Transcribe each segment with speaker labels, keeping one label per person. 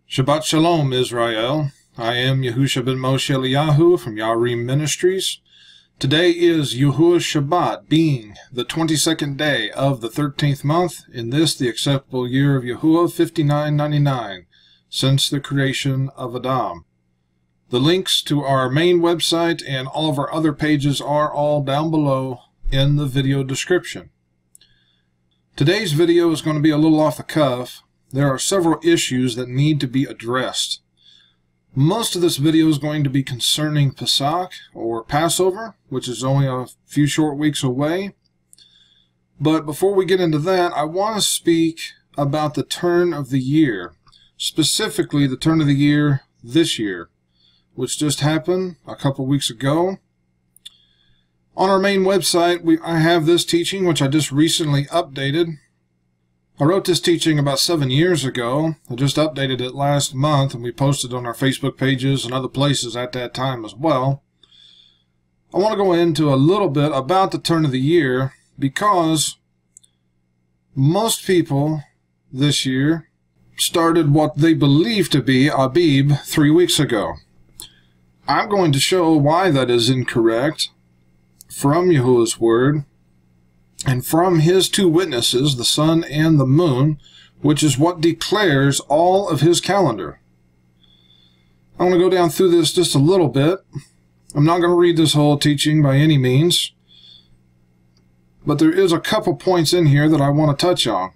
Speaker 1: Shabbat Shalom, Israel. I am Yehusha ben Moshe Eliyahu from YHRIM Ministries. Today is Yahuwah Shabbat, being the 22nd day of the 13th month, in this the acceptable year of Yahuwah 5999, since the creation of Adam. The links to our main website and all of our other pages are all down below in the video description. Today's video is going to be a little off the cuff. There are several issues that need to be addressed. Most of this video is going to be concerning Pesach, or Passover, which is only a few short weeks away. But before we get into that, I want to speak about the turn of the year, specifically the turn of the year this year, which just happened a couple weeks ago. On our main website, I have this teaching, which I just recently updated. I wrote this teaching about 7 years ago. I just updated it last month, and we posted on our Facebook pages and other places at that time as well. I want to go into a little bit about the turn of the year, because most people this year started what they believe to be Abib 3 weeks ago. I'm going to show why that is incorrect from Yahuwah's Word, and from his two witnesses, the sun and the moon, which is what declares all of his calendar. I want to go down through this just a little bit. I'm not going to read this whole teaching by any means, but there is a couple points in here that I want to touch on.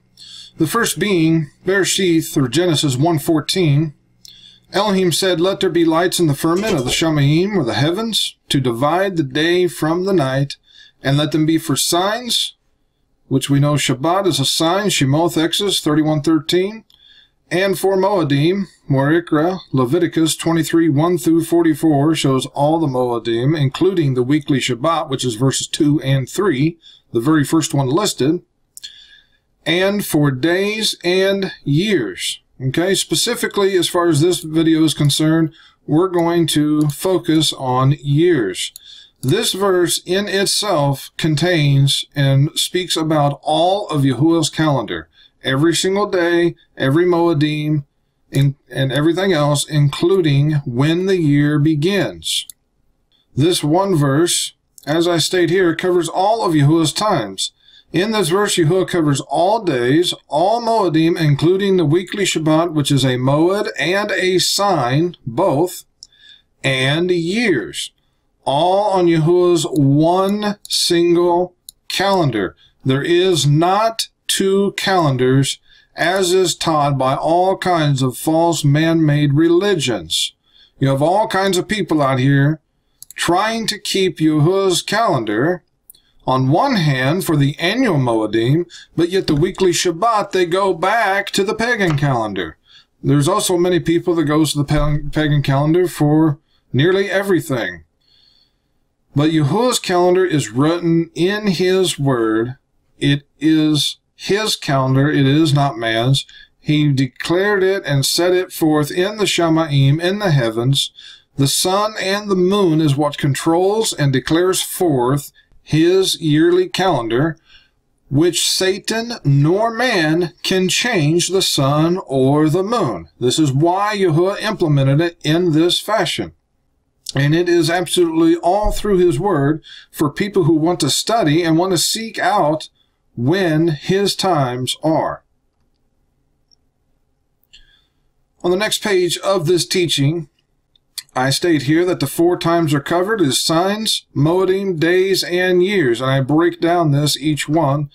Speaker 1: The first being Bereshith, or Genesis 1:14. Elohim said, "Let there be lights in the firmament of the Shamayim, or the heavens, to divide the day from the night, and let them be for signs," which we know Shabbat is a sign, Shemoth, Exodus 31:13, and for Moedim, YHRIM, Leviticus 23:1-44 shows all the Moedim, including the weekly Shabbat, which is verses 2 and 3, the very first one listed, and for days and years. Okay, specifically as far as this video is concerned, we're going to focus on years. This verse in itself contains and speaks about all of Yahuwah's calendar. Every single day, every Moedim, and everything else, including when the year begins. This one verse, as I state here, covers all of Yahuwah's times. In this verse, Yahuwah covers all days, all Moedim, including the weekly Shabbat, which is a Moed and a sign, both, and years. All on Yahuwah's one single calendar. There is not two calendars, as is taught by all kinds of false man-made religions. You have all kinds of people out here trying to keep Yahuwah's calendar on one hand for the annual Moedim, but yet the weekly Shabbat, they go back to the pagan calendar. There's also many people that goes to the pagan calendar for nearly everything. But Yahuwah's calendar is written in his word. It is his calendar. It is not man's. He declared it and set it forth in the Shamayim, in the heavens. The sun and the moon is what controls and declares forth his yearly calendar, which Satan nor man can change the sun or the moon. This is why Yahuwah implemented it in this fashion. And it is absolutely all through his word for people who want to study and want to seek out when his times are. On the next page of this teaching, I state here that the 4 times are covered as signs, Moedim, days, and years. And I break down this, each one.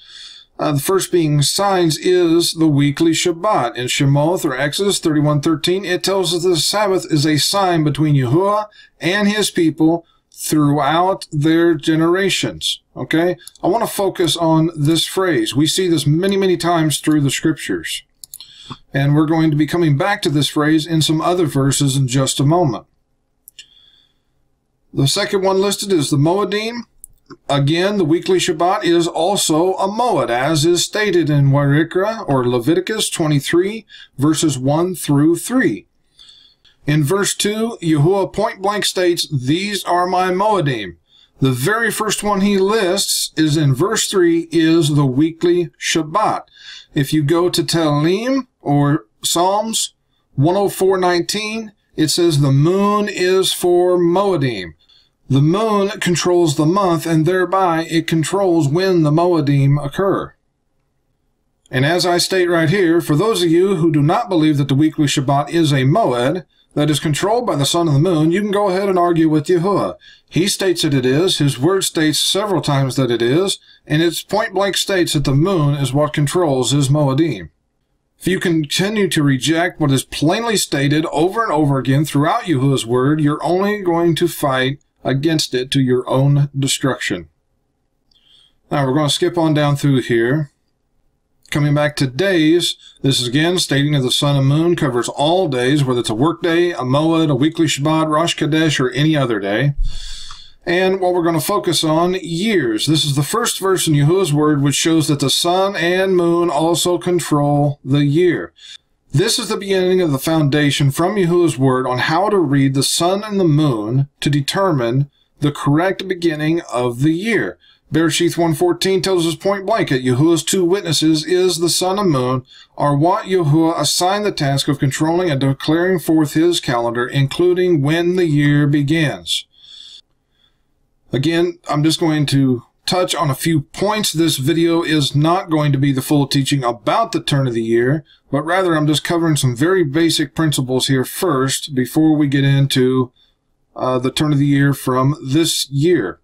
Speaker 1: The first being signs is the weekly Shabbat. In Shemoth, or Exodus 31:13, it tells us the Sabbath is a sign between Yahuwah and his people throughout their generations. Okay? I want to focus on this phrase. We see this many, many times through the scriptures. And we're going to be coming back to this phrase in some other verses in just a moment. The second one listed is the Moedim. Again, the weekly Shabbat is also a Moed, as is stated in YHRIM, or Leviticus 23, verses 1-3. In verse 2, Yahuwah point-blank states, "These are my Moedim." The very first one he lists is in verse 3, is the weekly Shabbat. If you go to Tehillim, or Psalms 104:19, it says the moon is for Moedim. The moon controls the month, and thereby it controls when the Moedim occur. And as I state right here, for those of you who do not believe that the weekly Shabbat is a Moed that is controlled by the sun and the moon, you can go ahead and argue with Yahuwah. He states that it is, his word states several times that it is, and it's point-blank states that the moon is what controls his Moedim. If you continue to reject what is plainly stated over and over again throughout Yahuwah's word, you're only going to fight against it to your own destruction. Now we're going to skip on down through here. Coming back to days, this is again stating that the sun and moon covers all days, whether it's a work day, a Moed, a weekly Shabbat, Rosh Chodesh, or any other day. And what we're going to focus on, years. This is the first verse in Yahuwah's word which shows that the sun and moon also control the year. This is the beginning of the foundation from Yahuwah's word on how to read the sun and the moon to determine the correct beginning of the year. Bereshith 1:14 tells us point blank that Yahuwah's two witnesses is the sun and moon are what Yahuwah assigned the task of controlling and declaring forth his calendar, including when the year begins. Again, I'm just going to touch on a few points. This video is not going to be the full teaching about the turn of the year, but rather I'm just covering some very basic principles here first before we get into the turn of the year from this year.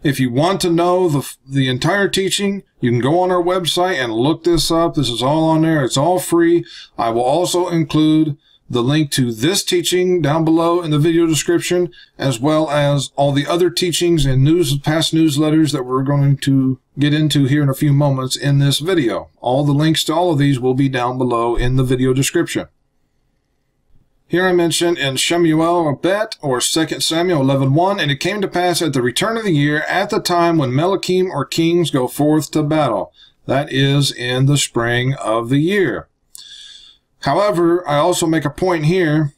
Speaker 1: If you want to know the entire teaching, you can go on our website and look this up. This is all on there. It's all free. I will also include the link to this teaching down below in the video description, as well as all the other teachings and past newsletters that we're going to get into here in a few moments in this video. All the links to all of these will be down below in the video description. Here I mentioned in Shemuel Bet, or 2 Samuel 11:1, and it came to pass at the return of the year, at the time when Melachim or kings go forth to battle. That is in the spring of the year. However, I also make a point here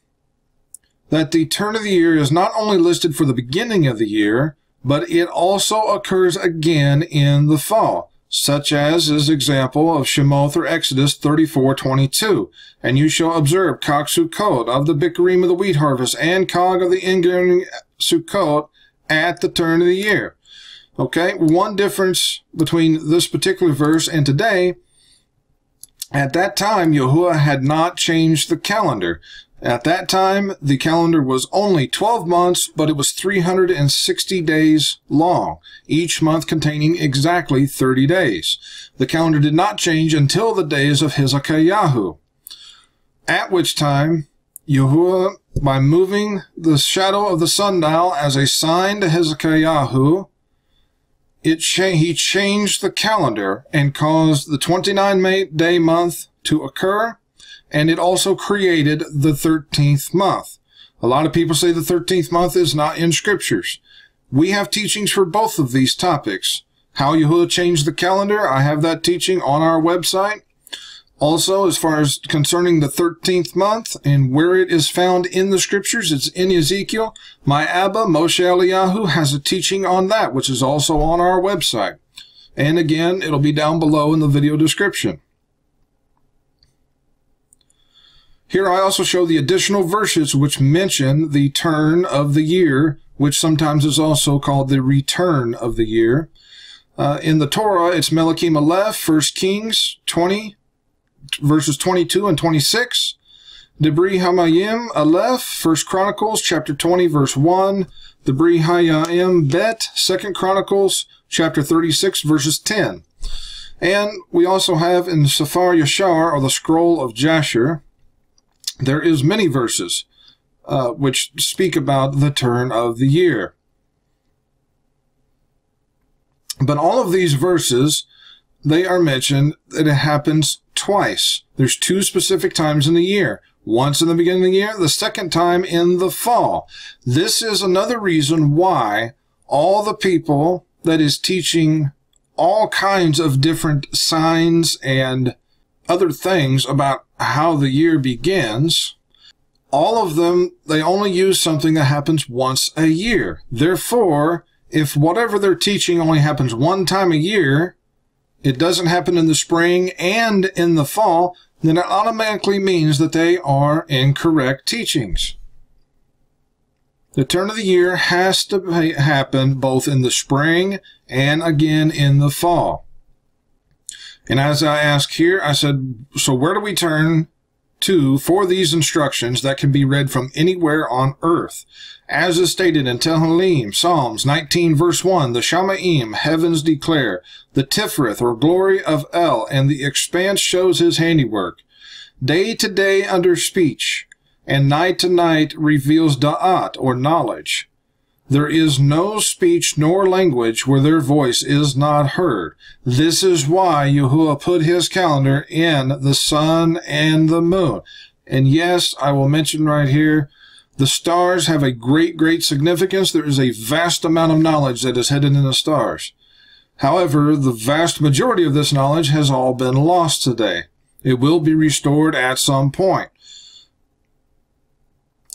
Speaker 1: that the turn of the year is not only listed for the beginning of the year, but it also occurs again in the fall, such as is example of Shemoth or Exodus 34:22. And you shall observe Chag Sukkot of the Bikurim of the wheat harvest and Chag of the Ingaring Sukkot at the turn of the year. Okay, one difference between this particular verse and today, at that time, Yahuwah had not changed the calendar. At that time, the calendar was only 12 months, but it was 360 days long, each month containing exactly 30 days. The calendar did not change until the days of Hezekiah, at which time Yahuwah, by moving the shadow of the sundial as a sign to Hezekiah, he changed the calendar and caused the 29-day month to occur, and it also created the 13th month. A lot of people say the 13th month is not in scriptures. We have teachings for both of these topics. How Yahuwah changed the calendar, I have that teaching on our website. Also, as far as concerning the 13th month and where it is found in the scriptures, it's in Ezekiel. My Abba, Moshe Eliyahu, has a teaching on that, which is also on our website. And again, it'll be down below in the video description. Here I also show the additional verses which mention the turn of the year, which sometimes is also called the return of the year. In the Torah, it's Melachim Aleph, 1 Kings 20, verses 22 and 26. Debri Hamayim Aleph, 1 Chronicles chapter 20, verse 1. Debri Hayim Bet, 2 Chronicles chapter 36, verses 10. And we also have in Sefer Yashar, or the Scroll of Jasher, there is many verses which speak about the turn of the year. But all of these verses, they are mentioned that it happens twice. There's two specific times in the year. Once in the beginning of the year, the second time in the fall. This is another reason why all the people that is teaching all kinds of different signs and other things about how the year begins, all of them, they only use something that happens once a year. Therefore, if whatever they're teaching only happens one time a year, it doesn't happen in the spring and in the fall, then it automatically means that they are incorrect teachings. The turn of the year has to happen both in the spring and again in the fall. And as I asked here, I said, so where do we turn to for these instructions that can be read from anywhere on earth? As is stated in Tehillim, Psalms 19 verse 1, the Shamaim, heavens declare, the Tifrith, or glory of El, and the expanse shows his handiwork. Day to day under speech, and night to night reveals da'at, or knowledge. There is no speech nor language where their voice is not heard. This is why Yahuwah put his calendar in the sun and the moon. And yes, I will mention right here, the stars have a great, great significance. There is a vast amount of knowledge that is hidden in the stars. However, the vast majority of this knowledge has all been lost today. It will be restored at some point.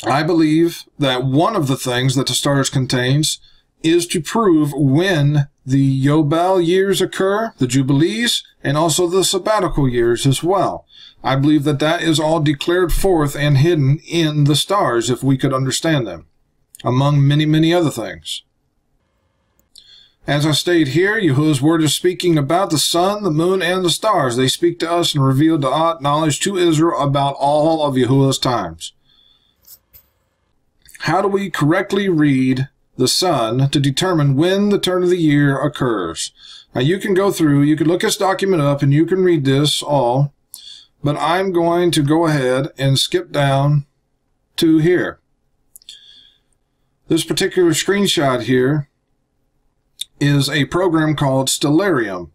Speaker 1: I believe that one of the things that the stars contains is to prove when the Yobel years occur, the Jubilees, and also the sabbatical years as well. I believe that that is all declared forth and hidden in the stars, if we could understand them, among many, many other things. As I stated here, Yahuwah's word is speaking about the sun, the moon, and the stars. They speak to us and reveal knowledge to Israel about all of Yahuwah's times. How do we correctly read the sun to determine when the turn of the year occurs? Now you can go through, you can look this document up, and you can read this all, but I'm going to go ahead and skip down to here. This particular screenshot here is a program called Stellarium.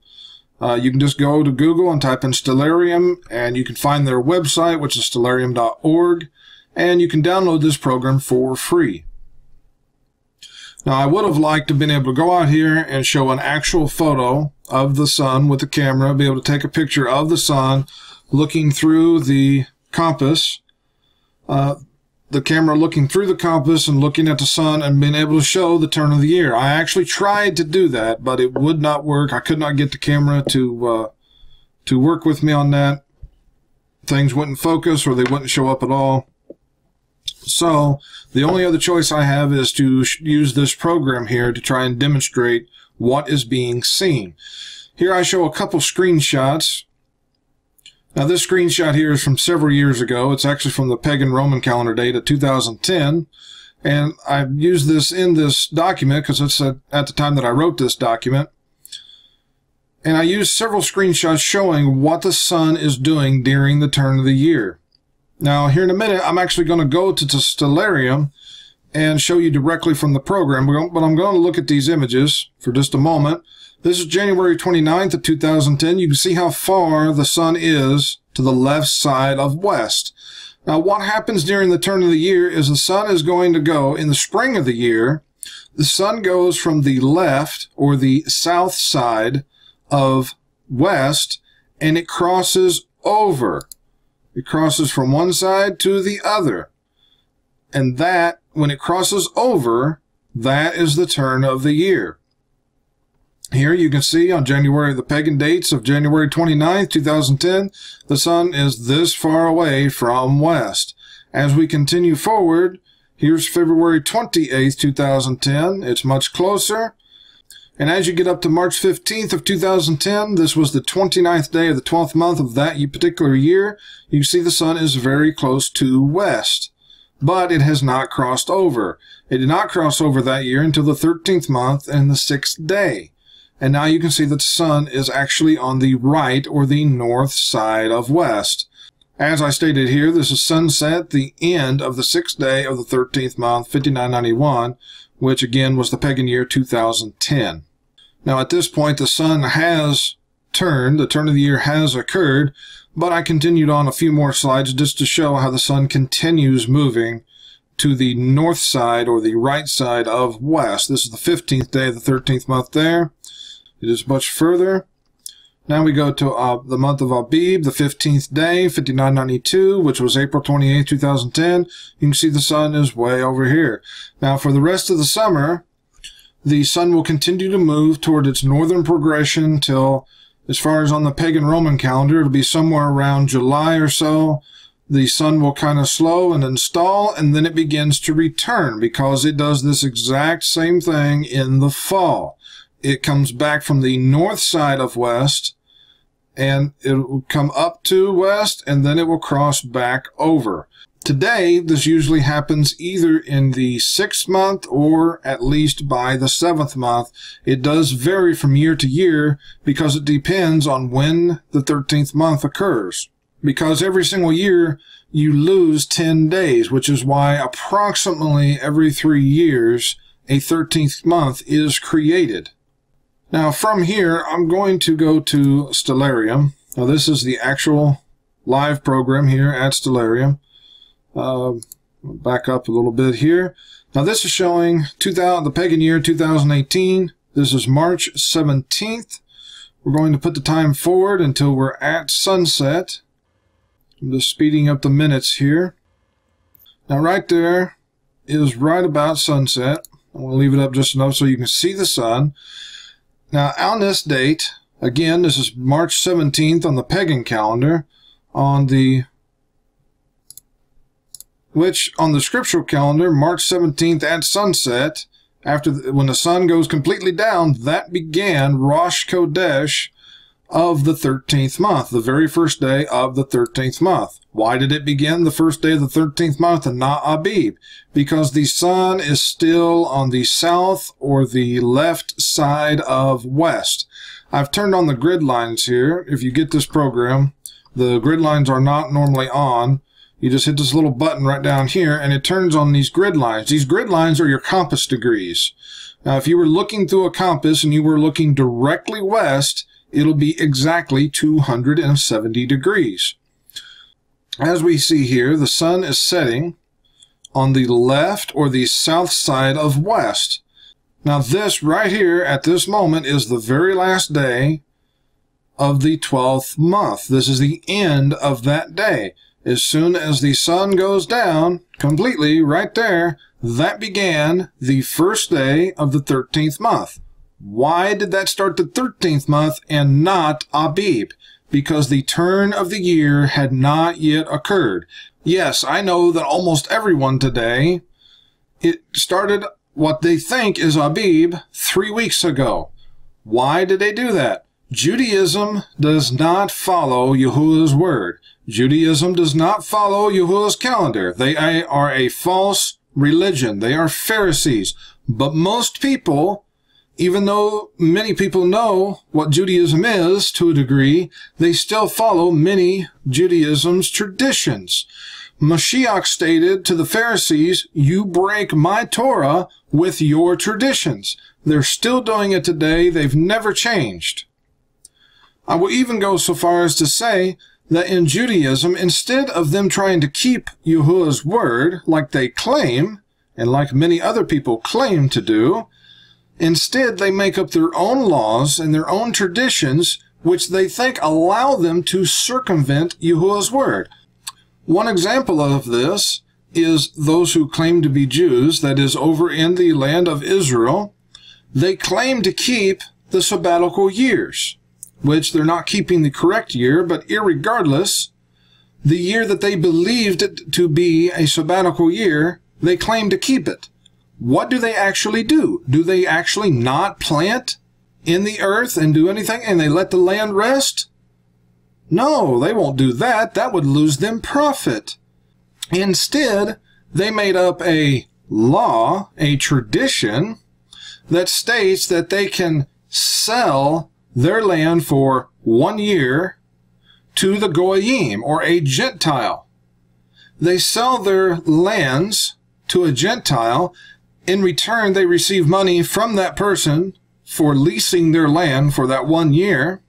Speaker 1: You can just go to Google and type in Stellarium, and you can find their website, which is stellarium.org. And you can download this program for free. Now, I would have liked to have been able to go out here and show an actual photo of the sun with the camera, be able to take a picture of the sun looking through the compass, the camera looking through the compass and looking at the sun and being able to show the turn of the year. I actually tried to do that, but it would not work. I could not get the camera to work with me on that. Things wouldn't focus or they wouldn't show up at all. So the only other choice I have is to use this program here to try and demonstrate what is being seen. Here I show a couple screenshots. Now this screenshot here is from several years ago. It's actually from the pagan Roman calendar date of 2010. And I've used this in this document because it's at the time that I wrote this document. And I used several screenshots showing what the sun is doing during the turn of the year. Now, here in a minute, I'm actually going to go to Stellarium and show you directly from the program, but I'm going to look at these images for just a moment. This is January 29th of 2010. You can see how far the sun is to the left side of west. Now, what happens during the turn of the year is the sun is going to go, in the spring of the year, the sun goes from the left or the south side of west, and it crosses over. It crosses from one side to the other. And that, when it crosses over, that is the turn of the year. Here you can see on the pagan dates of January 29th, 2010, the sun is this far away from west. As we continue forward, here's February 28th, 2010. It's much closer. And as you get up to March 15th of 2010, this was the 29th day of the 12th month of that particular year, you see the sun is very close to west. But it has not crossed over. It did not cross over that year until the 13th month and the 6th day. And now you can see that the sun is actually on the right or the north side of west. As I stated here, this is sunset, the end of the 6th day of the 13th month, 5991, which again was the pagan year 2010. Now at this point the sun has turned, the turn of the year has occurred, but I continued on a few more slides just to show how the sun continues moving to the north side or the right side of west. This is the 15th day of the 13th month there. It is much further. Now we go to the month of Abib, the 15th day, 5992, which was April 28, 2010. You can see the sun is way over here. Now for the rest of the summer, the sun will continue to move toward its northern progression till As far as on the pagan Roman calendar, it'll be somewhere around July or so. The sun will kind of slow and install, and then it begins to return because it does this exact same thing in the fall. It comes back from the north side of west, and it will come up to west, and then it will cross back over. Today, this usually happens either in the 6th month or at least by the 7th month. It does vary from year to year because it depends on when the 13th month occurs. Because every single year you lose 10 days, which is why approximately every 3 years a 13th month is created. Now from here, I'm going to go to Stellarium. Now this is the actual live program here at Stellarium. Back up a little bit here. Now this is showing the pagan year 2018. This is March 17th. We're going to put the time forward until we're at sunset. I'm just speeding up the minutes here. Now right there is right about sunset. I'm going to leave it up just enough so you can see the sun. Now on this date, again, this is March 17th on the pagan calendar, on the scriptural calendar, March 17th at sunset, when the sun goes completely down, that began Rosh Chodesh of the 13th month, the very first day of the 13th month. Why did it begin the first day of the 13th month and not Abib? Because the sun is still on the south or the left side of west. I've turned on the grid lines here. If you get this program, the grid lines are not normally on. You just hit this little button right down here, and it turns on these grid lines. These grid lines are your compass degrees. Now, if you were looking through a compass and you were looking directly west, it'll be exactly 270 degrees. As we see here, the sun is setting on the left or the south side of west. Now, this right here at this moment is the very last day of the 12th month. This is the end of that day. As soon as the sun goes down completely right there, that began the first day of the 13th month. Why did that start the 13th month and not Abib? Because the turn of the year had not yet occurred. Yes, I know that almost everyone today, it started what they think is Abib 3 weeks ago. Why did they do that? Judaism does not follow Yahuwah's word. Judaism does not follow Yahuwah's calendar. They are a false religion. They are Pharisees. But most people, even though many people know what Judaism is to a degree, they still follow many Judaism's traditions. Mashiach stated to the Pharisees, "You break my Torah with your traditions." They're still doing it today. They've never changed. I will even go so far as to say that in Judaism, instead of them trying to keep Yahuwah's word like they claim, and like many other people claim to do, instead they make up their own laws and their own traditions which they think allow them to circumvent Yahuwah's word. One example of this is those who claim to be Jews, that is, over in the land of Israel. They claim to keep the sabbatical years, which they're not keeping the correct year, but irregardless, the year that they believed it to be a sabbatical year, they claim to keep it. What do they actually do? Do they actually not plant in the earth and do anything, and they let the land rest? No, they won't do that. That would lose them profit. Instead, they made up a law, a tradition, that states that they can sell their land for 1 year to the Goyim, or a Gentile. They sell their lands to a Gentile. In return, they receive money from that person for leasing their land for that 1 year.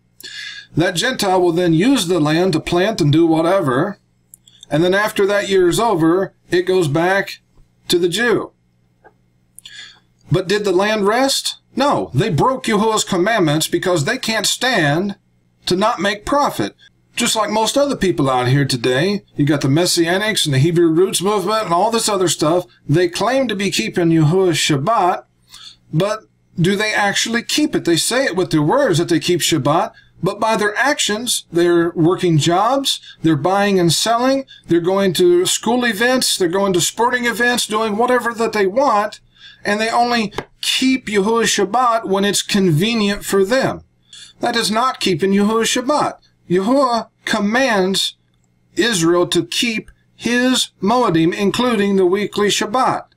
Speaker 1: That Gentile will then use the land to plant and do whatever. And then after that year is over, it goes back to the Jew. But did the land rest? No, they broke Yahuwah's commandments because they can't stand to not make profit. Just like most other people out here today, you got the Messianics and the Hebrew Roots movement and all this other stuff. They claim to be keeping Yahuwah's Shabbat, but do they actually keep it? They say it with their words that they keep Shabbat, But by their actions, they're working jobs, they're buying and selling, they're going to school events, they're going to sporting events, doing whatever that they want, and they only keep Yahuwah Shabbat when it's convenient for them. That is not keeping Yahuwah Shabbat. Yahuwah commands Israel to keep his Moedim, including the weekly Shabbat.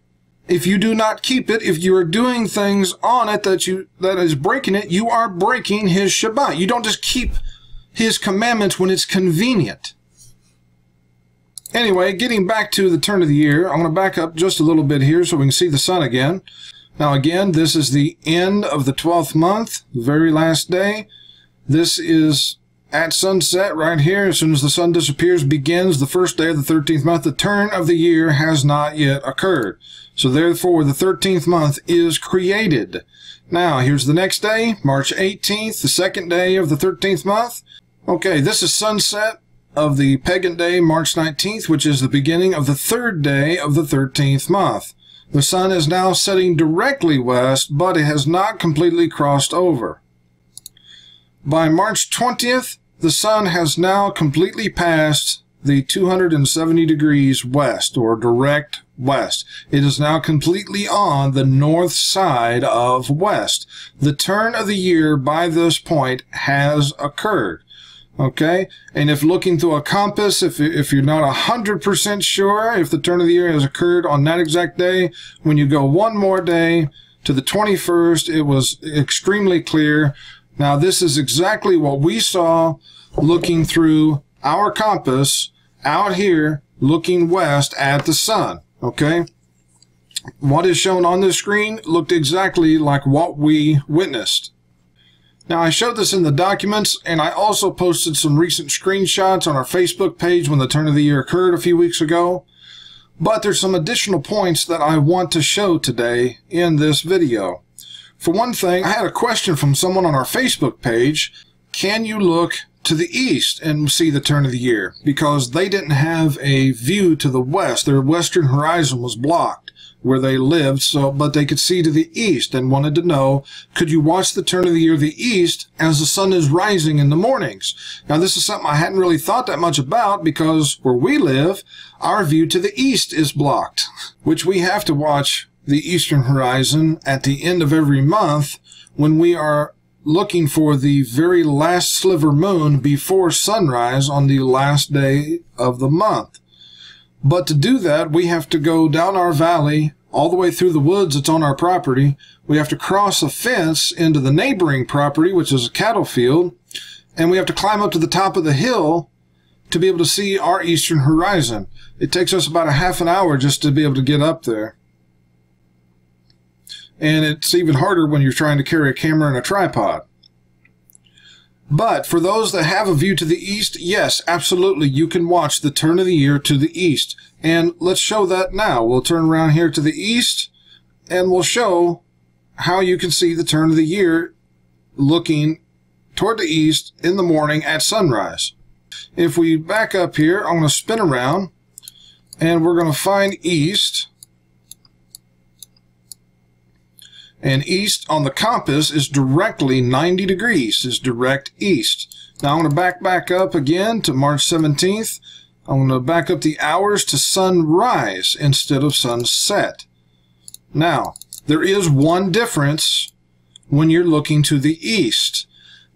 Speaker 1: If you do not keep it, if you are doing things on it that is breaking it, you are breaking his Shabbat. You don't just keep his commandments when it's convenient. Anyway, getting back to the turn of the year, I'm going to back up just a little bit here so we can see the sun again. Now again, this is the end of the 12th month, the very last day. This is at sunset right here. As soon as the sun disappears, begins the first day of the 13th month. The turn of the year has not yet occurred. So therefore, the 13th month is created. Now, here's the next day, March 18th, the second day of the 13th month. Okay, this is sunset of the pagan day, March 19th, which is the beginning of the third day of the 13th month. The sun is now setting directly west, but it has not completely crossed over. By March 20th, the sun has now completely passed the 270 degrees west, or direct west. It is now completely on the north side of west. The turn of the year by this point has occurred. Okay? And if looking through a compass, if you're not 100% sure if the turn of the year has occurred on that exact day, when you go one more day to the 21st, it was extremely clear. Now, this is exactly what we saw looking through our compass out here, looking west at the sun. Okay? What is shown on the screen looked exactly like what we witnessed. Now, I showed this in the documents, and I also posted some recent screenshots on our Facebook page when the turn of the year occurred a few weeks ago. But there's some additional points that I want to show today in this video. For one thing, I had a question from someone on our Facebook page. Can you look to the east and see the turn of the year? Because they didn't have a view to the west. Their western horizon was blocked where they lived, but they could see to the east and wanted to know, could you watch the turn of the year to the east as the sun is rising in the mornings? Now, this is something I hadn't really thought that much about, because where we live, our view to the east is blocked, which we have to watch the eastern horizon at the end of every month when we are looking for the very last sliver moon before sunrise on the last day of the month. But to do that, we have to go down our valley all the way through the woods that's on our property. We have to cross a fence into the neighboring property, which is a cattle field, and we have to climb up to the top of the hill to be able to see our eastern horizon. It takes us about a half an hour just to be able to get up there. And it's even harder when you're trying to carry a camera and a tripod. But for those that have a view to the east, yes, absolutely, you can watch the turn of the year to the east. And let's show that now. We'll turn around here to the east, and we'll show how you can see the turn of the year looking toward the east in the morning at sunrise. If we back up here, I'm going to spin around, and we're going to find east. And east on the compass is directly 90 degrees, is direct east. Now I'm going to back up again to March 17th. I'm going to back up the hours to sunrise instead of sunset. Now, there is one difference when you're looking to the east.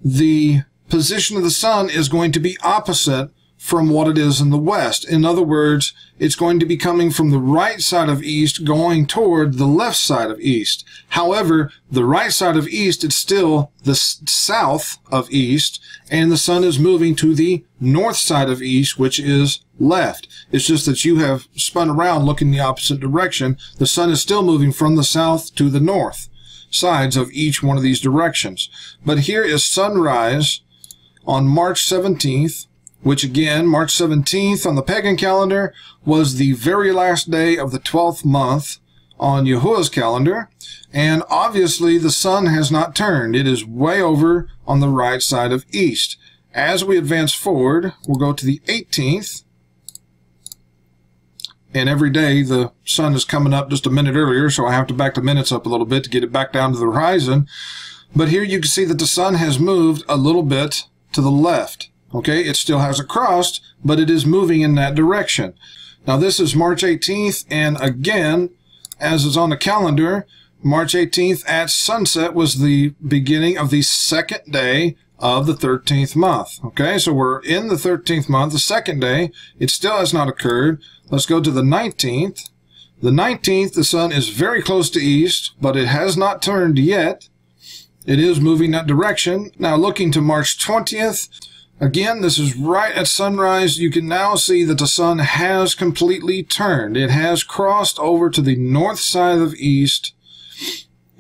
Speaker 1: The position of the sun is going to be opposite from what it is in the west. In other words, it's going to be coming from the right side of east going toward the left side of east. However, the right side of east is still the south of east, and the sun is moving to the north side of east, which is left. It's just that you have spun around looking the opposite direction. The sun is still moving from the south to the north sides of each one of these directions. But here is sunrise on March 17th, which again, March 17th on the pagan calendar was the very last day of the 12th month on Yahuwah's calendar. And obviously the sun has not turned. It is way over on the right side of east. As we advance forward, we'll go to the 18th. And every day the sun is coming up just a minute earlier, so I have to back the minutes up a little bit to get it back down to the horizon. But here you can see that the sun has moved a little bit to the left. Okay, it still hasn't crossed, but it is moving in that direction. Now this is March 18th, and again, as is on the calendar, March 18th at sunset was the beginning of the second day of the 13th month. Okay, so we're in the 13th month, the second day. It still has not occurred. Let's go to the 19th. The 19th, the sun is very close to east, but it has not turned yet. It is moving that direction. Now looking to March 20th, again, this is right at sunrise. You can now see that the sun has completely turned. It has crossed over to the north side of east,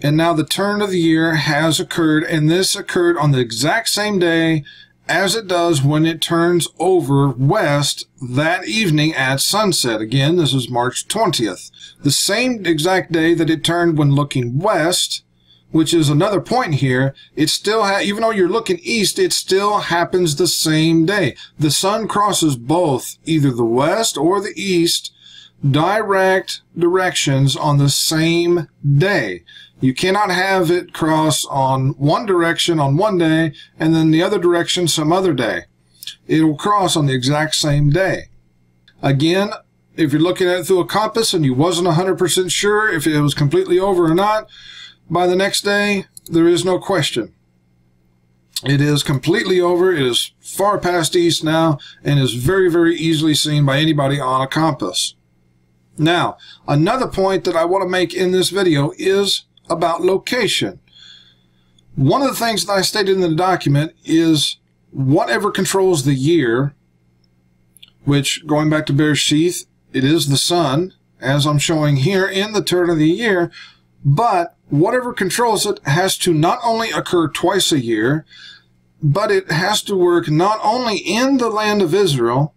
Speaker 1: and now the turn of the year has occurred, and this occurred on the exact same day as it does when it turns over west that evening at sunset. Again, this is March 20th. The same exact day that it turned when looking west, which is another point here. It still even though you're looking east, it still happens the same day. The sun crosses both either the west or the east direct directions on the same day. You cannot have it cross on one direction on one day and then the other direction some other day. It will cross on the exact same day. Again, if you're looking at it through a compass and you wasn't 100% sure if it was completely over or not, by the next day, there is no question. It is completely over. It is far past east now and is very, very easily seen by anybody on a compass. Now, another point that I want to make in this video is about location. One of the things that I stated in the document is whatever controls the year, which, going back to Bereshith, it is the sun, as I'm showing here in the turn of the year, but whatever controls it has to not only occur twice a year, but it has to work not only in the land of Israel,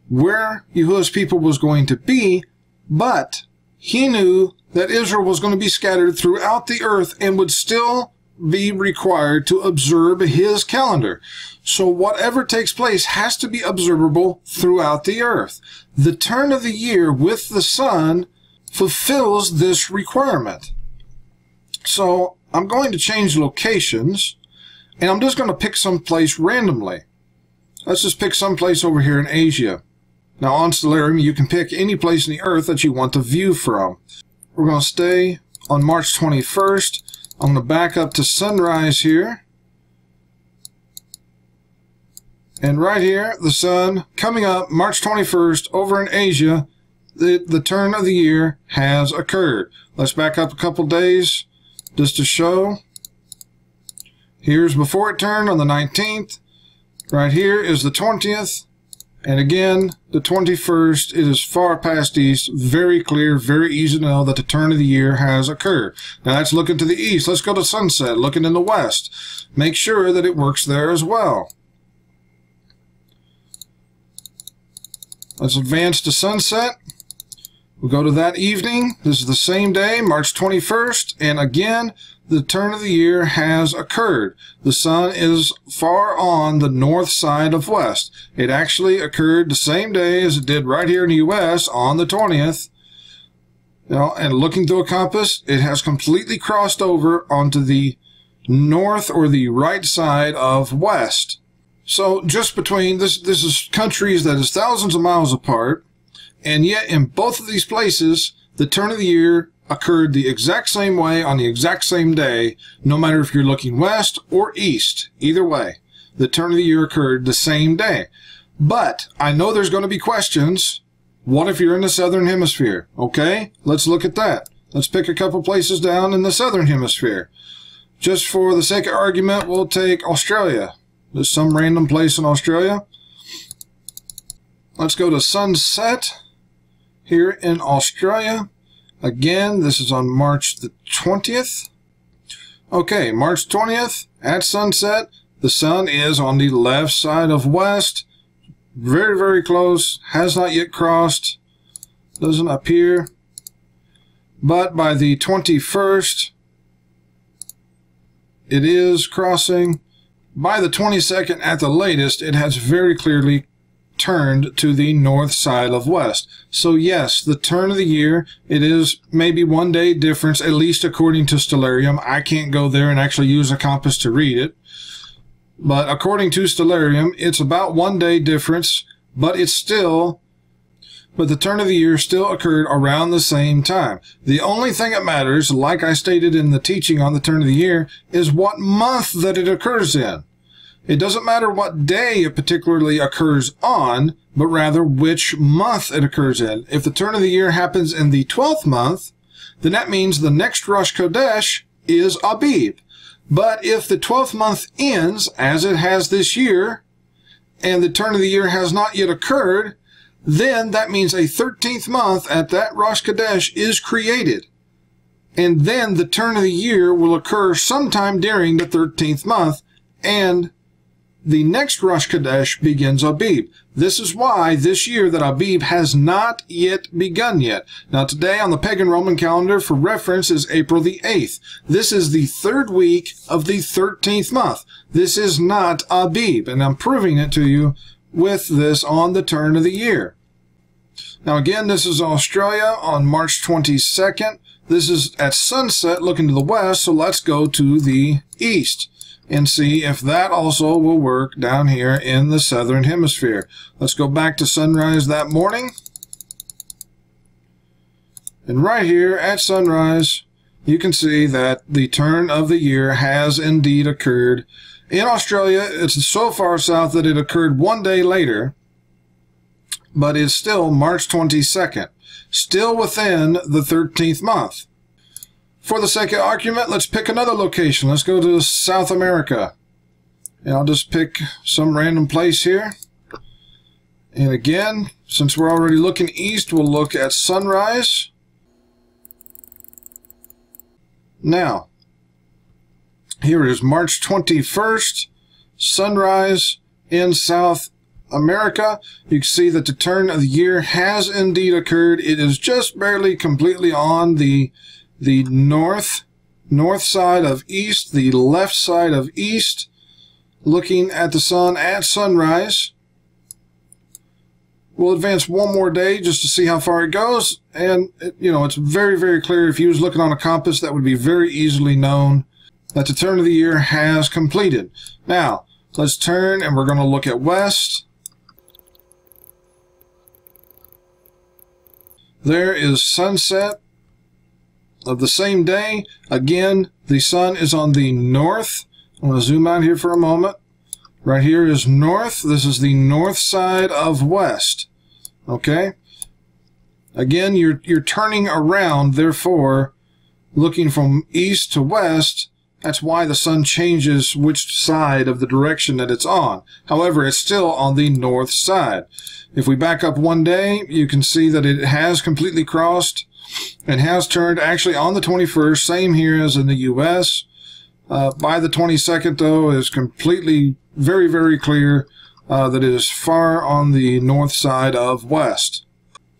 Speaker 1: where Yahuwah's people was going to be, but he knew that Israel was going to be scattered throughout the earth and would still be required to observe his calendar. So whatever takes place has to be observable throughout the earth. The turn of the year with the sun fulfills this requirement. So I'm going to change locations, and I'm just going to pick some place randomly. Let's just pick some place over here in Asia. Now on Stellarium, you can pick any place in the earth that you want to view from. We're going to stay on March 21st. I'm going to back up to sunrise here. And right here, the sun coming up March 21st over in Asia. The turn of the year has occurred. Let's back up a couple days just to show. Here's before it turned on the 19th. Right here is the 20th. And again, the 21st, it is far past east, very clear, very easy to know that the turn of the year has occurred. Now that's looking to the east. Let's go to sunset, looking in the west. Make sure that it works there as well. Let's advance to sunset. We'll go to that evening. This is the same day, March 21st, and again, the turn of the year has occurred. The sun is far on the north side of west. It actually occurred the same day as it did right here in the U.S. on the 20th. And looking through a compass, it has completely crossed over onto the north or the right side of west. So just between, this is countries that is thousands of miles apart, and yet in both of these places, the turn of the year occurred the exact same way on the exact same day, no matter if you're looking west or east. Either way, the turn of the year occurred the same day. But I know there's going to be questions. What if you're in the southern hemisphere? Okay, let's look at that. Let's pick a couple places down in the southern hemisphere. Just for the sake of argument, we'll take Australia. There's some random place in Australia. Let's go to sunset here in Australia. Again, this is on March the 20th. Okay, March 20th at sunset. The sun is on the left side of west. Very, very close. Has not yet crossed. Doesn't appear. But by the 21st, it is crossing. By the 22nd at the latest, it has very clearly turned to the north side of west. So yes, the turn of the year, it is maybe 1 day difference, at least according to Stellarium. I can't go there and actually use a compass to read it. But according to Stellarium, it's about 1 day difference, but the turn of the year still occurred around the same time. The only thing that matters, like I stated in the teaching on the turn of the year, is what month that it occurs in. It doesn't matter what day it particularly occurs on, but rather which month it occurs in. If the turn of the year happens in the 12th month, then that means the next Rosh Chodesh is Abib. But if the 12th month ends, as it has this year, and the turn of the year has not yet occurred, then that means a 13th month at that Rosh Chodesh is created. And then the turn of the year will occur sometime during the 13th month, and the next Rosh Chodesh begins Abib. This is why this year that Abib has not yet begun yet. Now today on the pagan Roman calendar, for reference, is April the 8th. This is the 3rd week of the 13th month. This is not Abib, and I'm proving it to you with this on the turn of the year. Now again, this is Australia on March 22nd. This is at sunset looking to the west, so let's go to the east and see if that also will work down here in the southern hemisphere. Let's go back to sunrise that morning. And right here at sunrise, you can see that the turn of the year has indeed occurred. In Australia, it's so far south that it occurred 1 day later, but it's still March 22nd, still within the 13th month. For the sake of argument, let's pick another location. Let's go to South America. And I'll just pick some random place here. And again, since we're already looking east, we'll look at sunrise. Now, here is March 21st, sunrise in South America. You can see that the turn of the year has indeed occurred. It is just barely completely on the north side of east, the left side of east, looking at the sun at sunrise. We'll advance one more day just to see how far it goes, and it's very, very clear. If you was looking on a compass, that would be very easily known that the turn of the year has completed. Now, let's turn and we're going to look at west. There is sunset of the same day. Again, the sun is on the north. I'm going to zoom out here for a moment. Right here is north. This is the north side of west. Okay? Again, you're turning around, therefore, looking from east to west. That's why the sun changes which side of the direction that it's on. However, it's still on the north side. If we back up 1 day, you can see that it has completely crossed and has turned actually on the 21st, same here as in the U.S. By the 22nd, though, is completely very, very clear that it is far on the north side of west.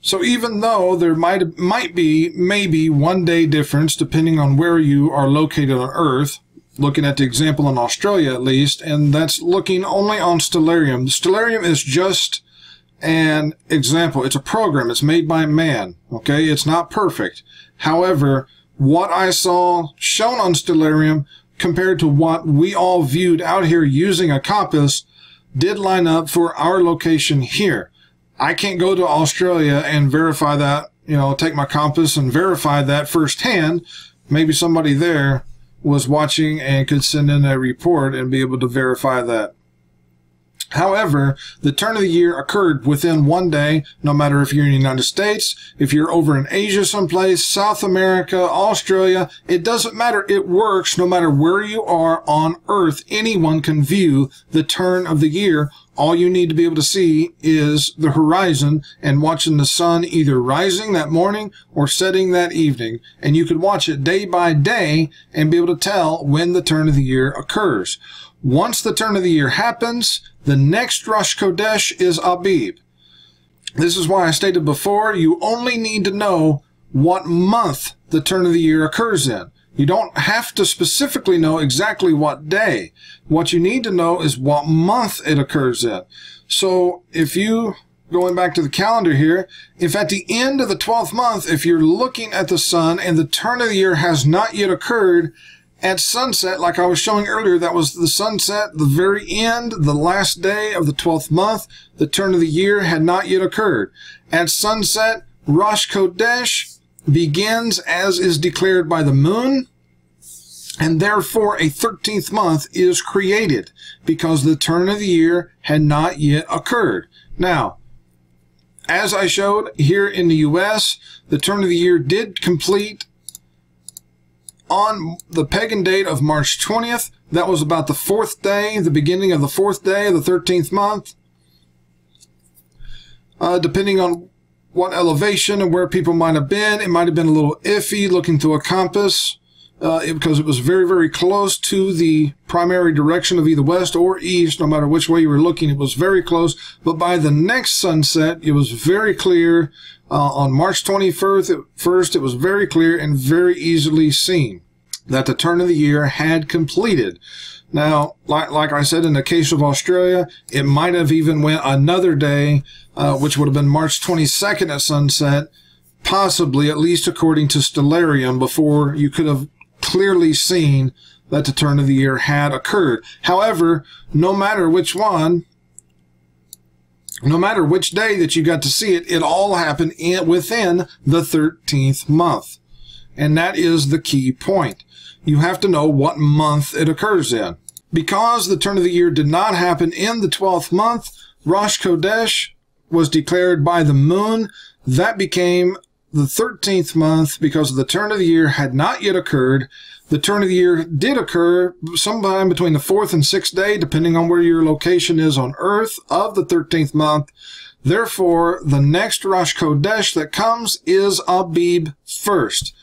Speaker 1: So even though there might be maybe 1 day difference depending on where you are located on Earth, looking at the example in Australia at least, and that's looking only on Stellarium. Stellarium is just an example. It's a program. It's made by man. Okay? It's not perfect. However, what I saw shown on Stellarium compared to what we all viewed out here using a compass did line up for our location here. I can't go to Australia and verify that, take my compass and verify that firsthand. Maybe somebody there was watching and could send in a report and be able to verify that. However, the turn of the year occurred within 1 day, no matter if you're in the United States, if you're over in Asia someplace, South America, Australia, it doesn't matter. It works no matter where you are on Earth. Anyone can view the turn of the year. All you need to be able to see is the horizon and watching the sun either rising that morning or setting that evening. And you could watch it day by day and be able to tell when the turn of the year occurs. Once the turn of the year happens, the next Rosh Chodesh is Abib. This is why I stated before, you only need to know what month the turn of the year occurs in. You don't have to specifically know exactly what day. What you need to know is what month it occurs in. So if you, going back to the calendar here, if at the end of the 12th month, if you're looking at the sun and the turn of the year has not yet occurred, at sunset, like I was showing earlier, that was the sunset, the very end, the last day of the 12th month. The turn of the year had not yet occurred. At sunset, Rosh Chodesh begins as is declared by the moon, and therefore a 13th month is created because the turn of the year had not yet occurred. Now, as I showed here in the U.S., the turn of the year did complete on the pagan date of March 20th. That was about the 4th day, the beginning of the 4th day of the 13th month. Depending on what elevation and where people might have been, it might have been a little iffy looking through a compass because it was very, very close to the primary direction of either west or east. No matter which way you were looking, it was very close. But by the next sunset, it was very clear. On March 21st, it was very clear and very easily seen that the turn of the year had completed. Now, like I said, in the case of Australia, it might have even went another day, which would have been March 22nd at sunset, possibly, at least according to Stellarium, before you could have clearly seen that the turn of the year had occurred. However, no matter which one, no matter which day that you got to see it, it all happened within the 13th month. And that is the key point. You have to know what month it occurs in. Because the turn of the year did not happen in the 12th month, Rosh Chodesh was declared by the moon. That became the 13th month because the turn of the year had not yet occurred. The turn of the year did occur sometime between the 4th and 6th day, depending on where your location is on Earth, of the 13th month. Therefore, the next Rosh Chodesh that comes is Abib first.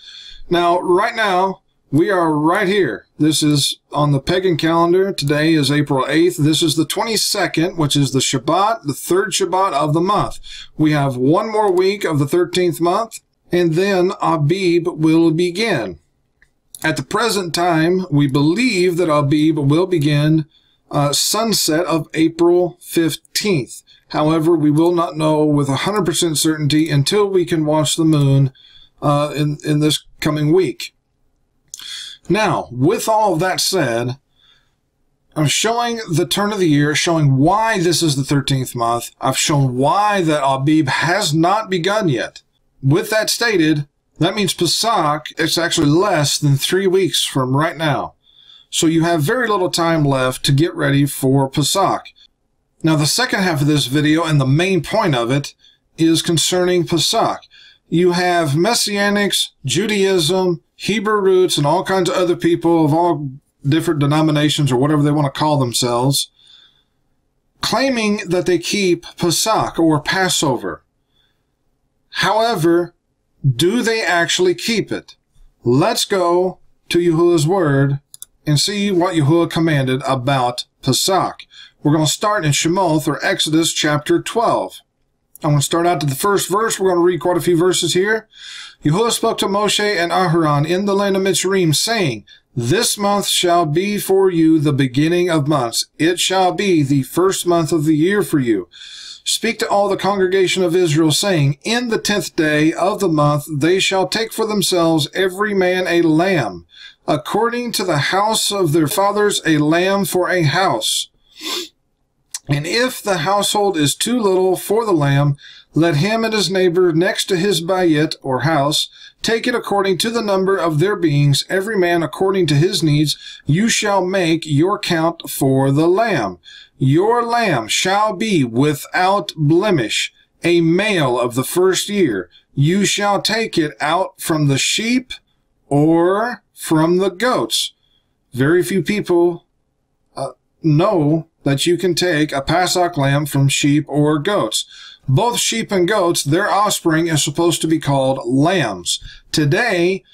Speaker 1: Now, right now, we are right here. This is on the pagan calendar. Today is April 8th. This is the 22nd, which is the Shabbat, the third Shabbat of the month. We have one more week of the 13th month, and then Abib will begin. At the present time, we believe that Abib will begin sunset of April 15th. However, we will not know with 100% certainty until we can watch the moon in this coming week. Now, with all of that said, I'm showing the turn of the year, showing why this is the 13th month. I've shown why that Abib has not begun yet. With that stated, that means Pesach, it's actually less than 3 weeks from right now. So you have very little time left to get ready for Pesach. Now, the second half of this video, and the main point of it, is concerning Pesach. You have Messianics, Judaism, Hebrew roots, and all kinds of other people of all different denominations or whatever they want to call themselves, claiming that they keep Pesach or Passover. However, do they actually keep it? Let's go to Yahuwah's word and see what Yahuwah commanded about Pesach. We're going to start in Shemoth, or Exodus chapter 12. I'm going to start out to the first verse. We're going to read quite a few verses here. Yahuwah spoke to Moshe and Aharon in the land of YHRIM, saying, "This month shall be for you the beginning of months. It shall be the first month of the year for you. Speak to all the congregation of Israel, saying, In the 10th day of the month they shall take for themselves every man a lamb, according to the house of their fathers, a lamb for a house. And if the household is too little for the lamb, let him and his neighbor next to his bayit, or house, take it according to the number of their beings, every man according to his needs. You shall make your count for the lamb. Your lamb shall be without blemish, a male of the first year. You shall take it out from the sheep or from the goats." Very few people know that you can take a Pesach lamb from sheep or goats. Both sheep and goats, their offspring is supposed to be called lambs. Today,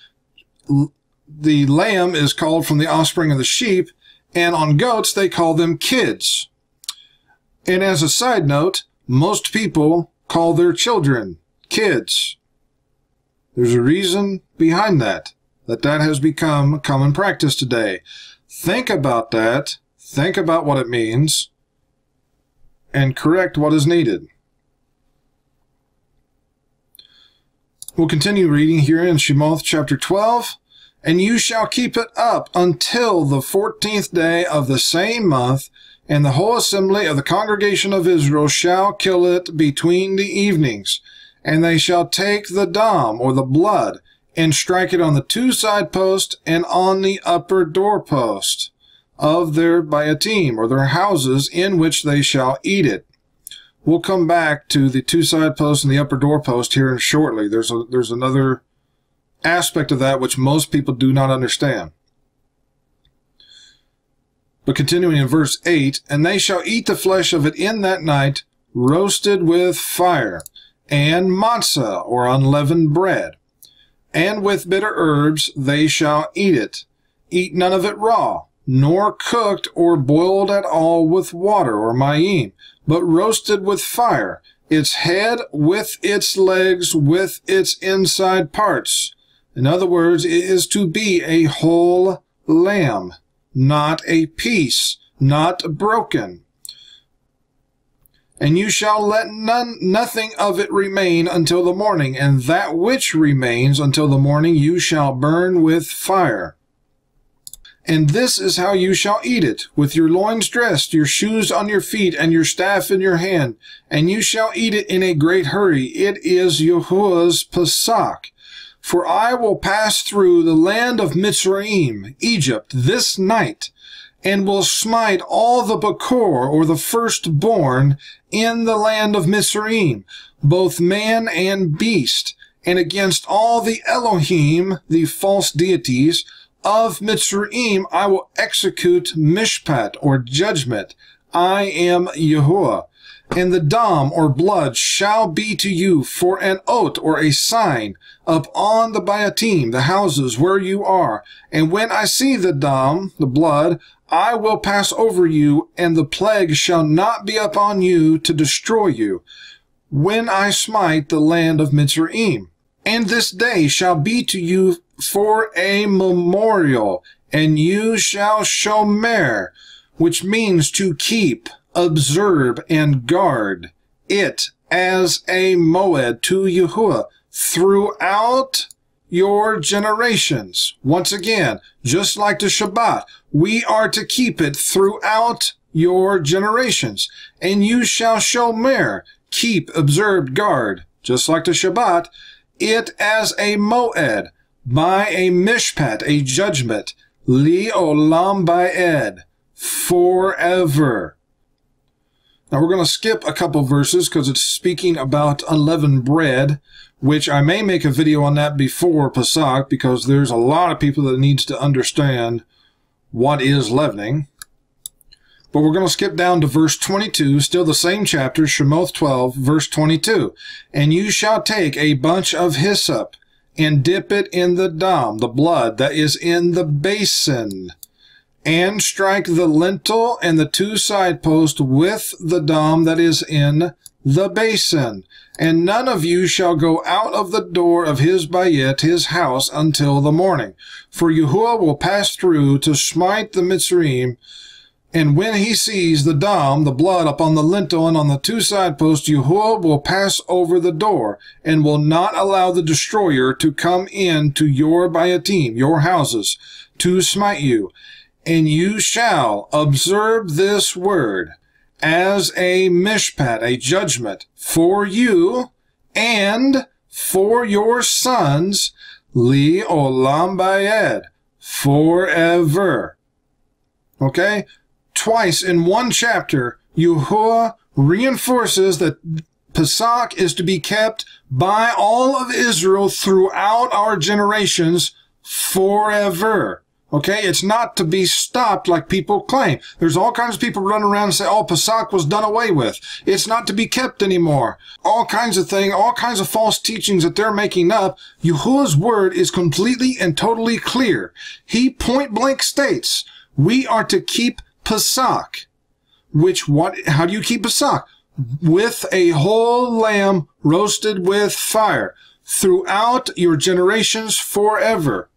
Speaker 1: the lamb is called from the offspring of the sheep, and on goats, they call them kids. And as a side note, most people call their children kids. There's a reason behind that has become common practice today. Think about that. Think about what it means, and correct what is needed. We'll continue reading here in Shemoth chapter 12. And you shall keep it up until the 14th day of the same month, and the whole assembly of the congregation of Israel shall kill it between the evenings. And they shall take the dam, or the blood, and strike it on the two side posts and on the upper doorpost of their bayatim, or their houses, in which they shall eat it. We'll come back to the two side posts and the upper doorpost here shortly. There's another aspect of that which most people do not understand. But continuing in verse 8, and they shall eat the flesh of it in that night, roasted with fire, and matzah, or unleavened bread, and with bitter herbs they shall eat it. Eat none of it raw, nor cooked or boiled at all with water, or mayim, but roasted with fire, its head with its legs, with its inside parts. In other words, it is to be a whole lamb, not a piece, not broken. And you shall let nothing of it remain until the morning, and that which remains until the morning you shall burn with fire. And this is how you shall eat it, with your loins dressed, your shoes on your feet, and your staff in your hand. And you shall eat it in a great hurry. It is Yahuwah's Pesach. For I will pass through the land of Mitzrayim, Egypt, this night, and will smite all the Bakor, or the firstborn, in the land of Mitzrayim, both man and beast, and against all the Elohim, the false deities, of Mitzrayim I will execute mishpat, or judgment. I am Yahuwah. And the dam, or blood, shall be to you for an oath, or a sign, upon the bayatim, the houses where you are. And when I see the dam, the blood, I will pass over you, and the plague shall not be upon you to destroy you, when I smite the land of Mitzrayim. And this day shall be to you for a memorial, and you shall shomer, which means to keep, observe, and guard it as a moed to Yahuwah throughout your generations. Once again, just like the Shabbat, we are to keep it throughout your generations. And you shall shomer, keep, observe, guard, just like the Shabbat, it as a moed, by a mishpat, a judgment, li olam ba'ed, forever. Now we're going to skip a couple verses because it's speaking about unleavened bread, which I may make a video on that before Pesach, because there's a lot of people that needs to understand what is leavening. But we're going to skip down to verse 22, still the same chapter, Shemoth 12, verse 22. And you shall take a bunch of hyssop, and dip it in the dam, the blood that is in the basin, and strike the lintel and the two side posts with the dam that is in the basin. And none of you shall go out of the door of his bayit, his house, until the morning. For Yahuwah will pass through to smite the Mitzrayim. And when he sees the dam, the blood, upon the lintel and on the two side posts, Yahuwah will pass over the door, and will not allow the destroyer to come in to your bayatim, your houses, to smite you. And you shall observe this word as a mishpat, a judgment, for you and for your sons, li olam ba'ed, forever. Okay? Twice in one chapter, Yahuwah reinforces that Pesach is to be kept by all of Israel throughout our generations forever. Okay? It's not to be stopped like people claim. There's all kinds of people running around and say, oh, Pesach was done away with. It's not to be kept anymore. All kinds of things, all kinds of false teachings that they're making up. Yahuwah's word is completely and totally clear. He point blank states, we are to keep Pesach. How do you keep Pesach? With a whole lamb roasted with fire throughout your generations forever.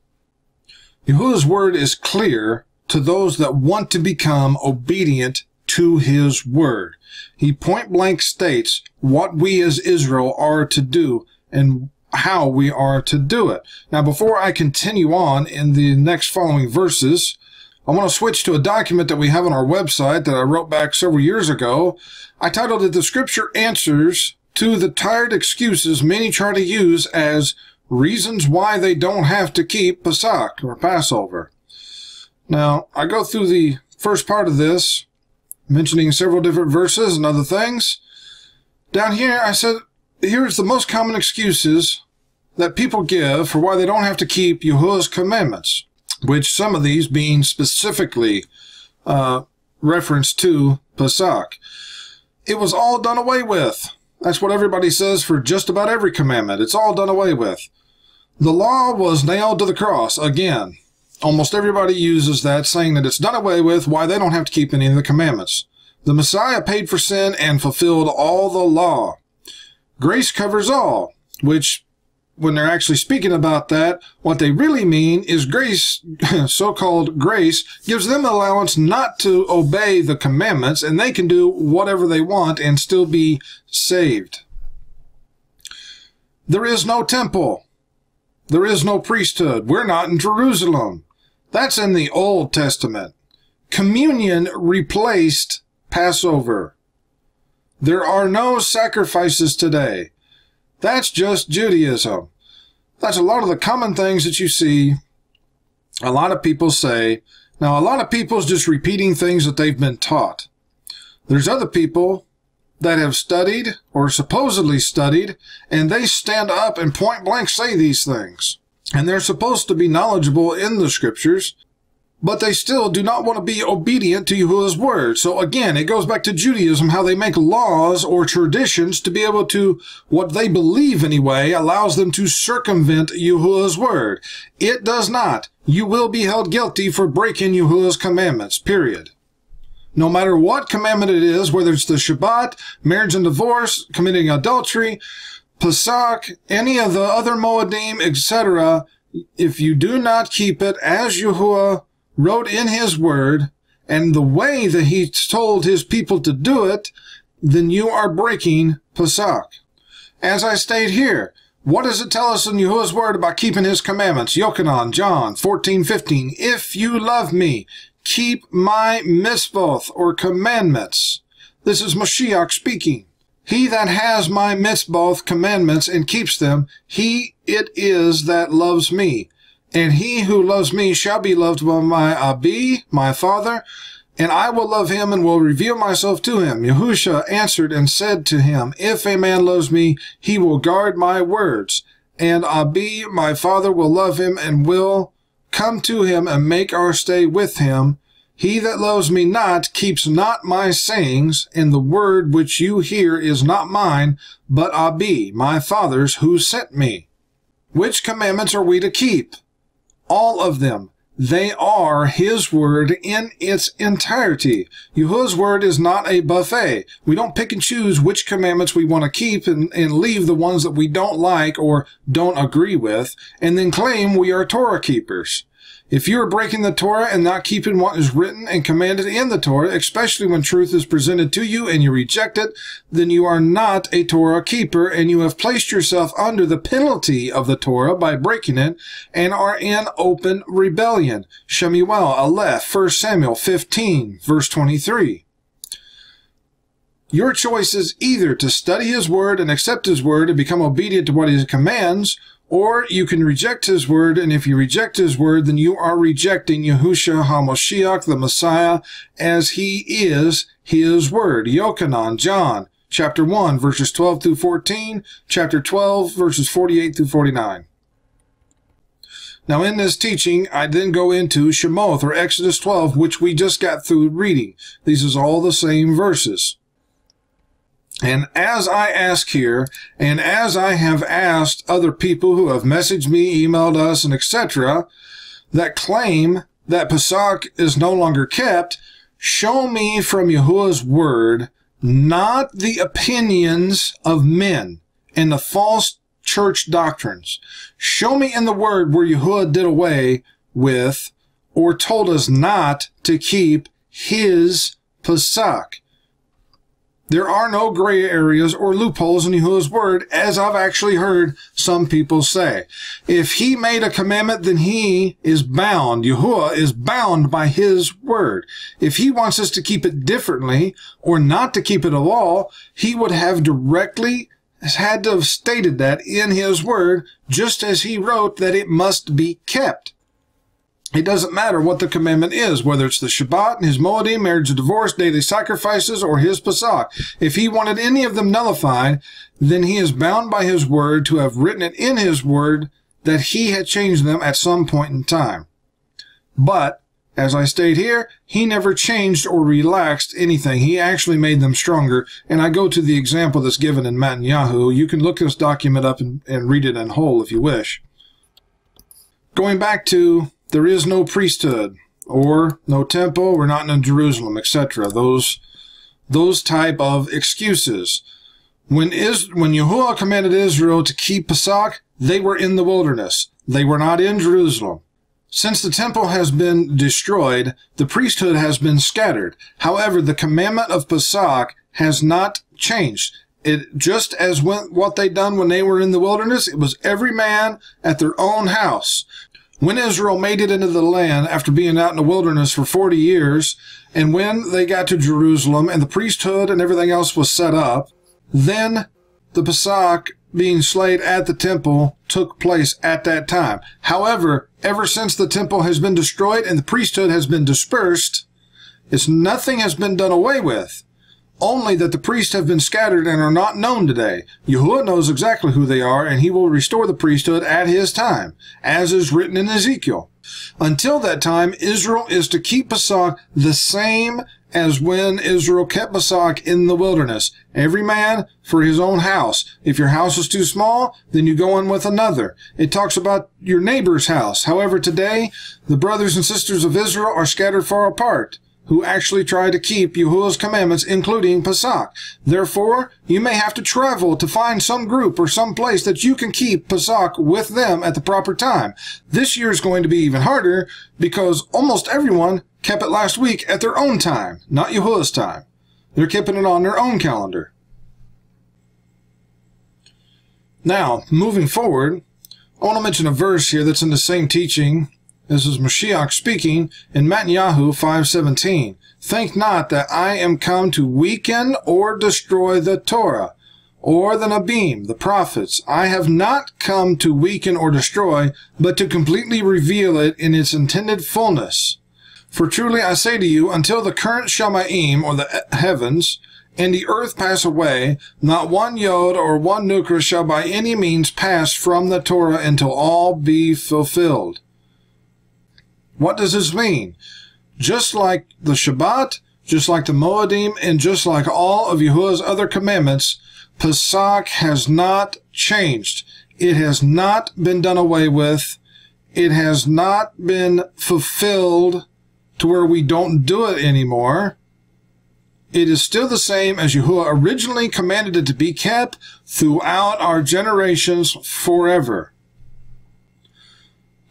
Speaker 1: Yahuwah's word is clear to those that want to become obedient to his word. He point blank states what we as Israel are to do and how we are to do it. Now, before I continue on in the next following verses, I want to switch to a document that we have on our website that I wrote back several years ago. I titled it, "The Scripture Answers to the Tired Excuses Many Try to Use as Reasons Why They Don't Have to Keep Pesach," or Passover. Now, I go through the first part of this, mentioning several different verses and other things. Down here, I said, here's the most common excuses that people give for why they don't have to keep Yahuwah's commandments, which some of these being specifically referenced to Pesach. It was all done away with. That's what everybody says for just about every commandment. It's all done away with. The law was nailed to the cross. Again, almost everybody uses that, saying that it's done away with, why they don't have to keep any of the commandments. The Messiah paid for sin and fulfilled all the law. Grace covers all, which, when they're actually speaking about that, what they really mean is grace, so-called grace, gives them allowance not to obey the commandments, and they can do whatever they want and still be saved. There is no temple. There is no priesthood. We're not in Jerusalem. That's in the Old Testament. Communion replaced Passover. There are no sacrifices today. That's just Judaism. That's a lot of the common things that you see a lot of people say. Now, a lot of people's just repeating things that they've been taught. There's other people that have studied or supposedly studied, and they stand up and point blank say these things. And they're supposed to be knowledgeable in the Scriptures, but they still do not want to be obedient to Yahuwah's word. So again, it goes back to Judaism, how they make laws or traditions to be able to, what they believe anyway, allows them to circumvent Yahuwah's word. It does not. You will be held guilty for breaking Yahuwah's commandments, period. No matter what commandment it is, whether it's the Shabbat, marriage and divorce, committing adultery, Pesach, any of the other Moedim, etc., if you do not keep it as Yahuwah wrote in his word, and the way that he told his people to do it, then you are breaking Pesach. As I state here, what does it tell us in Yahuwah's word about keeping his commandments? Yochanan, John 14:15. If you love me, keep my mitzvot, or commandments. This is Mashiach speaking. He that has my mitzvot, commandments, and keeps them, he it is that loves me. And he who loves me shall be loved by my Abib, my Father, and I will love him and will reveal myself to him. Yahusha answered and said to him, If a man loves me, he will guard my words, and Abib, my Father, will love him and will come to him and make our stay with him. He that loves me not keeps not my sayings, and the word which you hear is not mine, but Abib, my Father's, who sent me. Which commandments are we to keep? All of them. They are his word in its entirety. Yahuwah's word is not a buffet. We don't pick and choose which commandments we want to keep and leave the ones that we don't like or don't agree with, and then claim we are Torah keepers. If you are breaking the Torah and not keeping what is written and commanded in the Torah, especially when truth is presented to you and you reject it, then you are not a Torah keeper, and you have placed yourself under the penalty of the Torah by breaking it and are in open rebellion. Shemuel, Aleph, 1 Samuel 15, verse 23. Your choice is either to study his word and accept his word and become obedient to what he commands, or you can reject his word, and if you reject his word, then you are rejecting Yahushua HaMashiach, the Messiah, as he is his word. Yochanan, John, chapter 1, verses 12 through 14, chapter 12, verses 48 through 49. Now in this teaching, I then go into Shemoth, or Exodus 12, which we just got through reading. These is all the same verses. And as I ask here, and as I have asked other people who have messaged me, emailed us, and etc., that claim that Pesach is no longer kept, show me from Yahuwah's word, not the opinions of men and the false church doctrines. Show me in the word where Yahuwah did away with or told us not to keep his Pesach. There are no gray areas or loopholes in Yahuwah's word, as I've actually heard some people say. If he made a commandment, then he is bound. Yahuwah is bound by his word. If he wants us to keep it differently or not to keep it at all, he would have directly had to have stated that in his word, just as he wrote that it must be kept. It doesn't matter what the commandment is, whether it's the Shabbat and his Moedim, marriage and divorce, daily sacrifices, or his Pesach. If he wanted any of them nullified, then he is bound by his word to have written it in his word that he had changed them at some point in time. But, as I state here, he never changed or relaxed anything. He actually made them stronger. And I go to the example that's given in Matthew. You can look this document up and read it in whole if you wish. Going back to there is no priesthood, or no temple, we're not in Jerusalem, etc. Those type of excuses. When Yahuwah commanded Israel to keep Pesach, they were in the wilderness. They were not in Jerusalem. Since the temple has been destroyed, the priesthood has been scattered. However, the commandment of Pesach has not changed. It just as what they done when they were in the wilderness, it was every man at their own house. When Israel made it into the land after being out in the wilderness for 40 years, and when they got to Jerusalem and the priesthood and everything else was set up, then the Pesach being slayed at the temple took place at that time. However, ever since the temple has been destroyed and the priesthood has been dispersed, nothing has been done away with. Only that the priests have been scattered and are not known today. Yahuwah knows exactly who they are, and he will restore the priesthood at his time, as is written in Ezekiel. Until that time, Israel is to keep Pesach the same as when Israel kept Pesach in the wilderness. Every man for his own house. If your house is too small, then you go in with another. It talks about your neighbor's house. However, today, the brothers and sisters of Israel are scattered far apart, who actually try to keep Yahuwah's commandments, including Pesach. Therefore, you may have to travel to find some group or some place that you can keep Pesach with them at the proper time. This year is going to be even harder because almost everyone kept it last week at their own time, not Yahuwah's time. They're keeping it on their own calendar. Now, moving forward, I want to mention a verse here that's in the same teaching. This is Mashiach speaking in Matthew 5:17. Think not that I am come to weaken or destroy the Torah, or the Abib, the prophets. I have not come to weaken or destroy, but to completely reveal it in its intended fullness. For truly I say to you, until the current Shamayim, or the heavens, and the earth pass away, not one yod or one nukra shall by any means pass from the Torah until all be fulfilled. What does this mean? Just like the Shabbat, just like the Moedim, and just like all of Yahuwah's other commandments, Pesach has not changed. It has not been done away with. It has not been fulfilled to where we don't do it anymore. It is still the same as Yahuwah originally commanded it to be kept throughout our generations forever.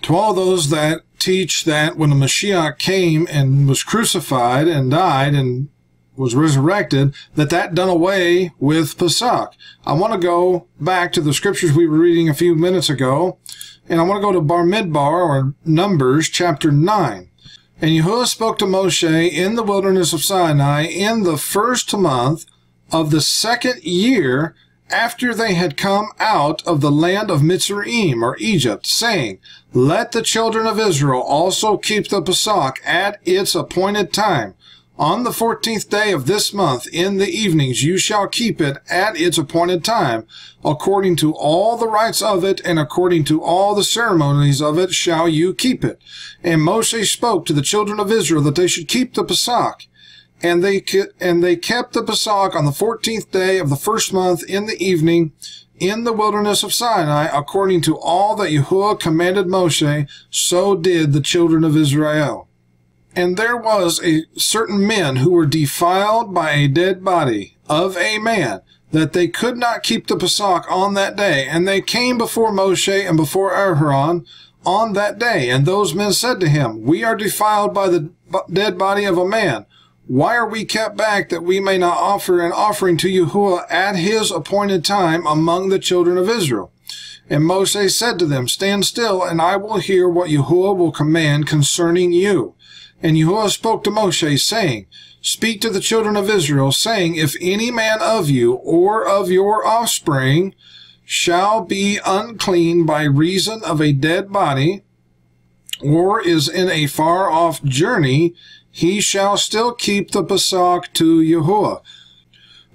Speaker 1: To all those that teach that when the Mashiach came and was crucified and died and was resurrected, that done away with Pesach. I want to go back to the scriptures we were reading a few minutes ago, and I want to go to Bar Midbar, or Numbers, chapter 9. And Yahuwah spoke to Moshe in the wilderness of Sinai in the first month of the second year after they had come out of the land of Mitzrayim, or Egypt, saying, Let the children of Israel also keep the Pesach at its appointed time. On the 14th day of this month, in the evenings, you shall keep it at its appointed time. According to all the rites of it, and according to all the ceremonies of it, shall you keep it. And Moshe spoke to the children of Israel that they should keep the Pesach. And they kept the Pesach on the 14th day of the first month in the evening in the wilderness of Sinai, according to all that Yahuwah commanded Moshe, so did the children of Israel. And there was a certain men who were defiled by a dead body of a man, that they could not keep the Pesach on that day. And they came before Moshe and before YHRIM on that day. And those men said to him, We are defiled by the dead body of a man. Why are we kept back that we may not offer an offering to Yahuwah at his appointed time among the children of Israel? And Moshe said to them, Stand still, and I will hear what Yahuwah will command concerning you. And Yahuwah spoke to Moshe, saying, Speak to the children of Israel, saying, If any man of you or of your offspring shall be unclean by reason of a dead body, or is in a far-off journey, he shall still keep the Pesach to Yahuwah.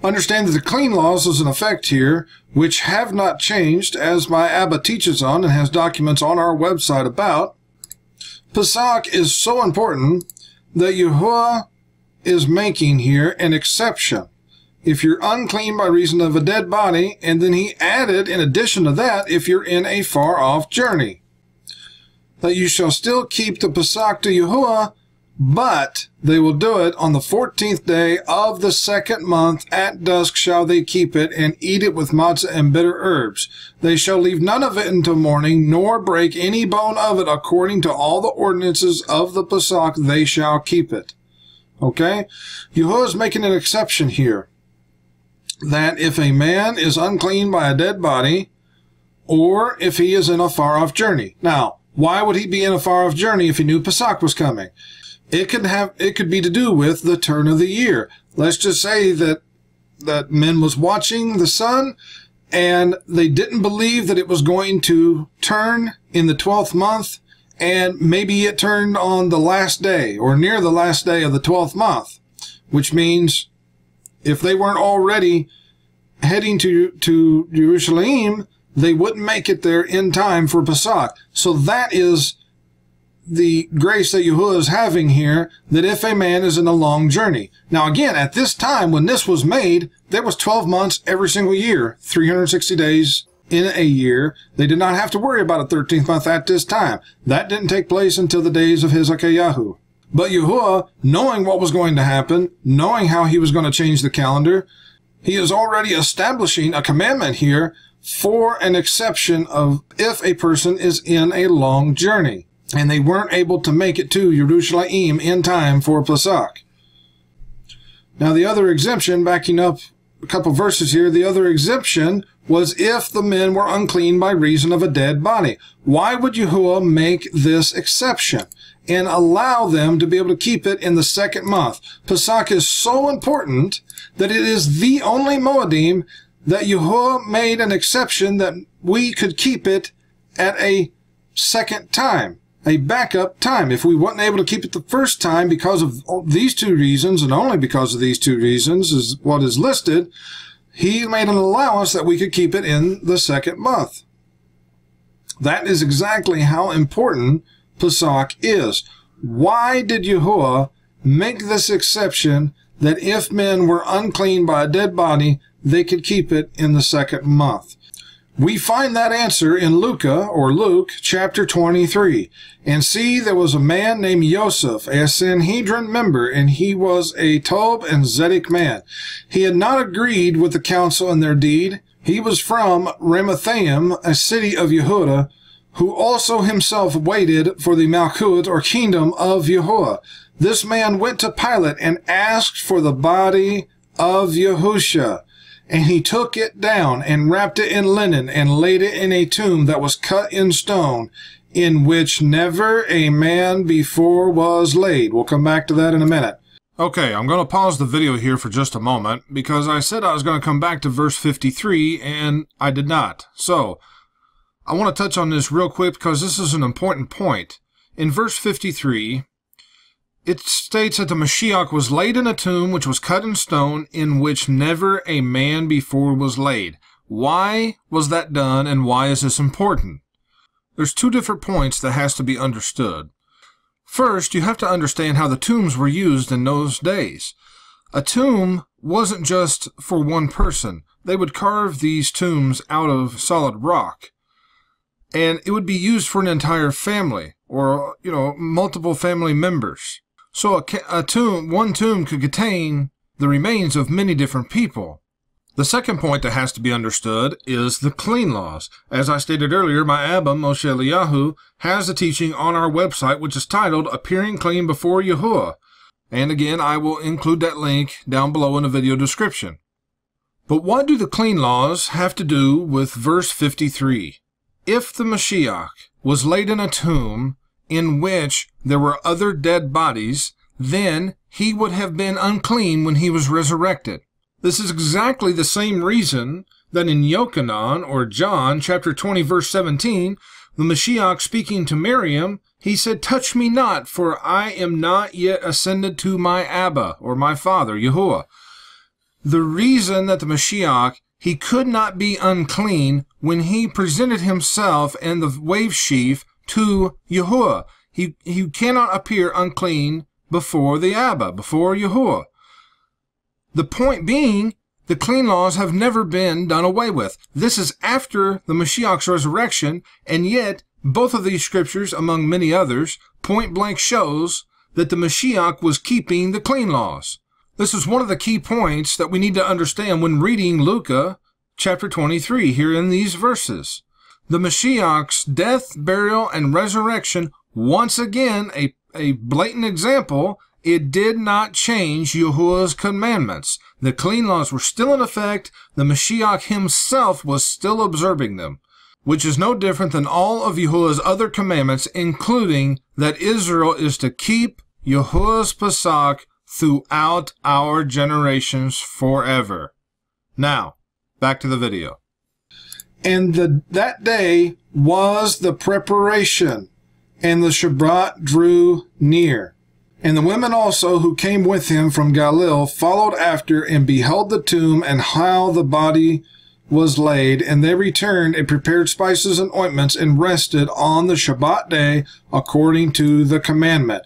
Speaker 1: Understand that the clean laws is in effect here, which have not changed, as my Abba teaches on and has documents on our website about. Pesach is so important that Yahuwah is making here an exception. If you're unclean by reason of a dead body, and then he added, in addition to that, if you're in a far-off journey, that you shall still keep the Pesach to Yahuwah, but they will do it on the 14th day of the second month. At dusk shall they keep it, and eat it with matzah and bitter herbs. They shall leave none of it until morning, nor break any bone of it. According to all the ordinances of the Pesach, they shall keep it. Okay? Yahuwah is making an exception here, that if a man is unclean by a dead body, or if he is in a far-off journey. Now, why would he be in a far-off journey if he knew Pesach was coming? It could be to do with the turn of the year. Let's just say that men was watching the sun, and they didn't believe that it was going to turn in the 12th month, and maybe it turned on the last day, or near the last day of the 12th month, which means if they weren't already heading to Jerusalem, they wouldn't make it there in time for Pesach. So that is the grace that Yahuwah is having here, that if a man is in a long journey. Now again, at this time when this was made, there was 12 months every single year, 360 days in a year. They did not have to worry about a 13th month at this time. That didn't take place until the days of Hezekiah. But Yahuwah, knowing what was going to happen, knowing how he was going to change the calendar, he is already establishing a commandment here for an exception of if a person is in a long journey and they weren't able to make it to Jerusalem in time for Pesach. Now the other exemption, backing up a couple verses here, the other exemption was if the men were unclean by reason of a dead body. Why would Yahuwah make this exception and allow them to be able to keep it in the second month? Pesach is so important that it is the only Moedim that Yahuwah made an exception that we could keep it at a second time, a backup time. If we weren't able to keep it the first time because of these two reasons, and only because of these two reasons is what is listed, he made an allowance that we could keep it in the second month. That is exactly how important Pesach is. Why did Yahuwah make this exception that if men were unclean by a dead body, they could keep it in the second month? We find that answer in Luke chapter 23. And see, there was a man named Joseph, a Sanhedrin member, and he was a Tob and Zedek man. He had not agreed with the council in their deed. He was from Ramathaim, a city of Yehuda, who also himself waited for the Malchut, or kingdom of Yahuwah. This man went to Pilate and asked for the body of Yahusha. And he took it down and wrapped it in linen and laid it in a tomb that was cut in stone, in which never a man before was laid. We'll come back to that in a minute. Okay, I'm going to pause the video here for just a moment because I said I was going to come back to verse 53 and I did not. So, I want to touch on this real quick because this is an important point. In verse 53, it states that the Mashiach was laid in a tomb which was cut in stone, in which never a man before was laid. Why was that done, and why is this important? There's two different points that has to be understood. First, you have to understand how the tombs were used in those days. A tomb wasn't just for one person. They would carve these tombs out of solid rock, and it would be used for an entire family, or, multiple family members. So one tomb could contain the remains of many different people. The second point that has to be understood is the clean laws. As I stated earlier, my Abba, Moshe Eliyahu, has a teaching on our website which is titled Appearing Clean Before Yahuwah. And again, I will include that link down below in the video description. But what do the clean laws have to do with verse 53? If the Mashiach was laid in a tomb in which there were other dead bodies, then he would have been unclean when he was resurrected. This is exactly the same reason that in Yochanan, or John, chapter 20, verse 17, the Mashiach speaking to Miriam, he said, "Touch me not, for I am not yet ascended to my Abba," or my Father, Yahuwah. The reason that the Mashiach, he could not be unclean when he presented himself and the wave sheaf to Yahuwah. He cannot appear unclean before the Abba, before Yahuwah. The point being, the clean laws have never been done away with. This is after the Mashiach's resurrection, and yet both of these scriptures, among many others, point blank shows that the Mashiach was keeping the clean laws. This is one of the key points that we need to understand when reading Luke chapter 23 here in these verses. The Mashiach's death, burial, and resurrection, once again, a blatant example, it did not change Yahuwah's commandments. The clean laws were still in effect. The Mashiach himself was still observing them, which is no different than all of Yahuwah's other commandments, including that Israel is to keep Yahuwah's Pesach throughout our generations forever. Now, back to the video. And that day was the preparation, and the Shabbat drew near. And the women also who came with him from Galilee followed after and beheld the tomb and how the body was laid. And they returned and prepared spices and ointments and rested on the Shabbat day according to the commandment.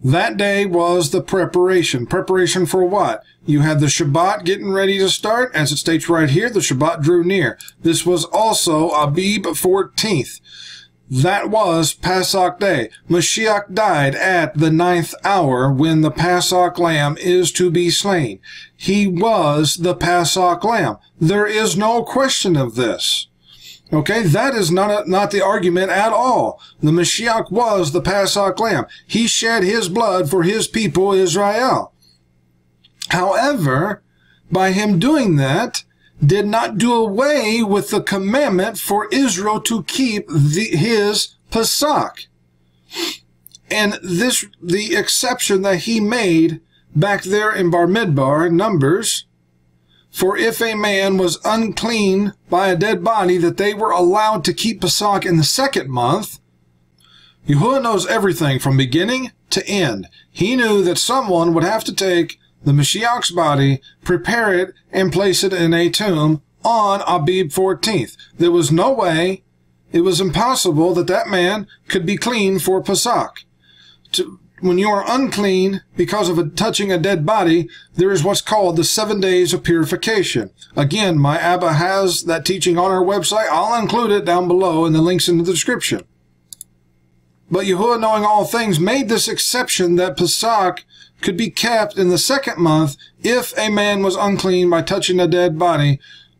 Speaker 1: That day was the preparation. Preparation for what? You had the Shabbat getting ready to start. As it states right here, the Shabbat drew near. This was also Abib 14th. That was Pesach day. Mashiach died at the 9th hour when the Pesach lamb is to be slain. He was the Pesach lamb. There is no question of this. Okay, that is not the argument at all. The Mashiach was the Pesach lamb. He shed his blood for his people Israel. However, by him doing that, did not do away with the commandment for Israel to keep his Pesach. And the exception that he made back there in Bar Midbar, Numbers, for if a man was unclean by a dead body, that they were allowed to keep Pesach in the second month. Yahuwah knows everything from beginning to end. He knew that someone would have to take the Mashiach's body, prepare it, and place it in a tomb on Abib 14th. There was no way, it was impossible that that man could be clean for Pesach. When you are unclean because of touching a dead body, there is what's called the 7 days of purification. Again, my Abba has that teaching on our website. I'll include it down below in the links in the description. But Yahuwah, knowing all things, made this exception that Pesach could be kept in the second month if a man was unclean by touching a dead body.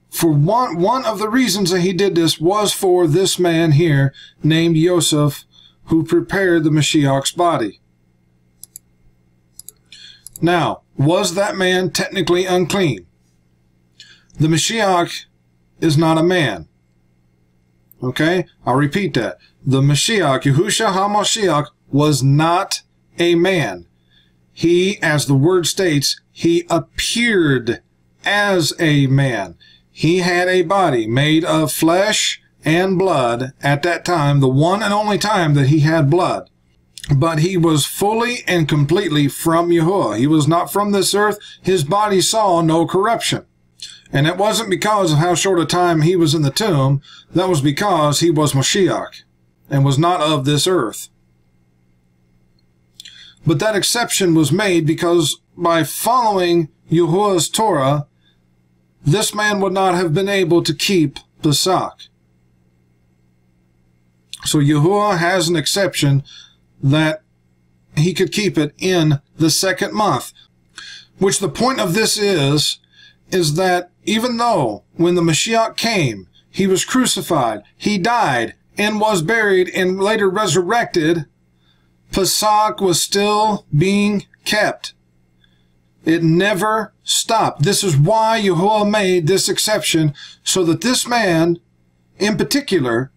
Speaker 1: For one of the reasons that he did this was for this man here named Yosef, who prepared the Mashiach's body. Now, was that man technically unclean? The Mashiach is not a man. Okay? I'll repeat that. The Mashiach, Yahushua HaMashiach, was not a man. He, as the word states, he appeared as a man. He had a body made of flesh and blood at that time, the one and only time that he had blood. But he was fully and completely from Yahuwah. He was not from this earth. His body saw no corruption. And it wasn't because of how short a time he was in the tomb. That was because he was Mashiach and was not of this earth. But that exception was made because by following Yahuwah's Torah, this man would not have been able to keep Pesach. So Yahuwah has an exception that he could keep it in the second month. Which the point of this is that even though when the Mashiach came, he was crucified, he died, and was buried, and later resurrected, Pesach was still being kept. It never stopped. This is why Yahuwah made this exception, so that this man, in particular,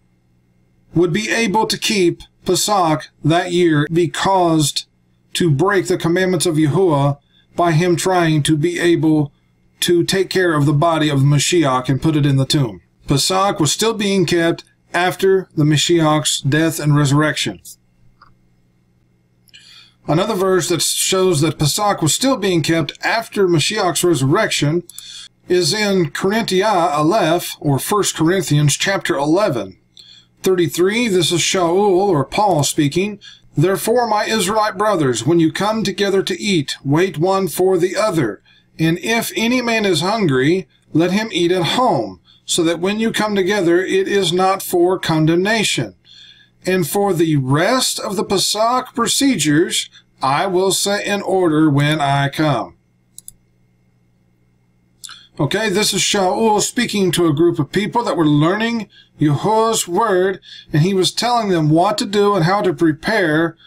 Speaker 1: would be able to keep Pesach that year, be caused to break the commandments of Yahuwah by him trying to be able to take care of the body of the Mashiach and put it in the tomb. Pesach was still being kept after the Mashiach's death and resurrection. Another verse that shows that Pesach was still being kept after Mashiach's resurrection is in Korinthia Aleph, or 1 Corinthians chapter 11. 33, this is Shaul, or Paul, speaking. Therefore, my Israelite brothers, when you come together to eat, wait one for the other. And if any man is hungry, let him eat at home, so that when you come together, it is not for condemnation. And for the rest of the Pesach procedures, I will set in order when I come. Okay, this is Shaul speaking to a group of people that were learning Yahuwah's word, and he was telling them what to do and how to prepare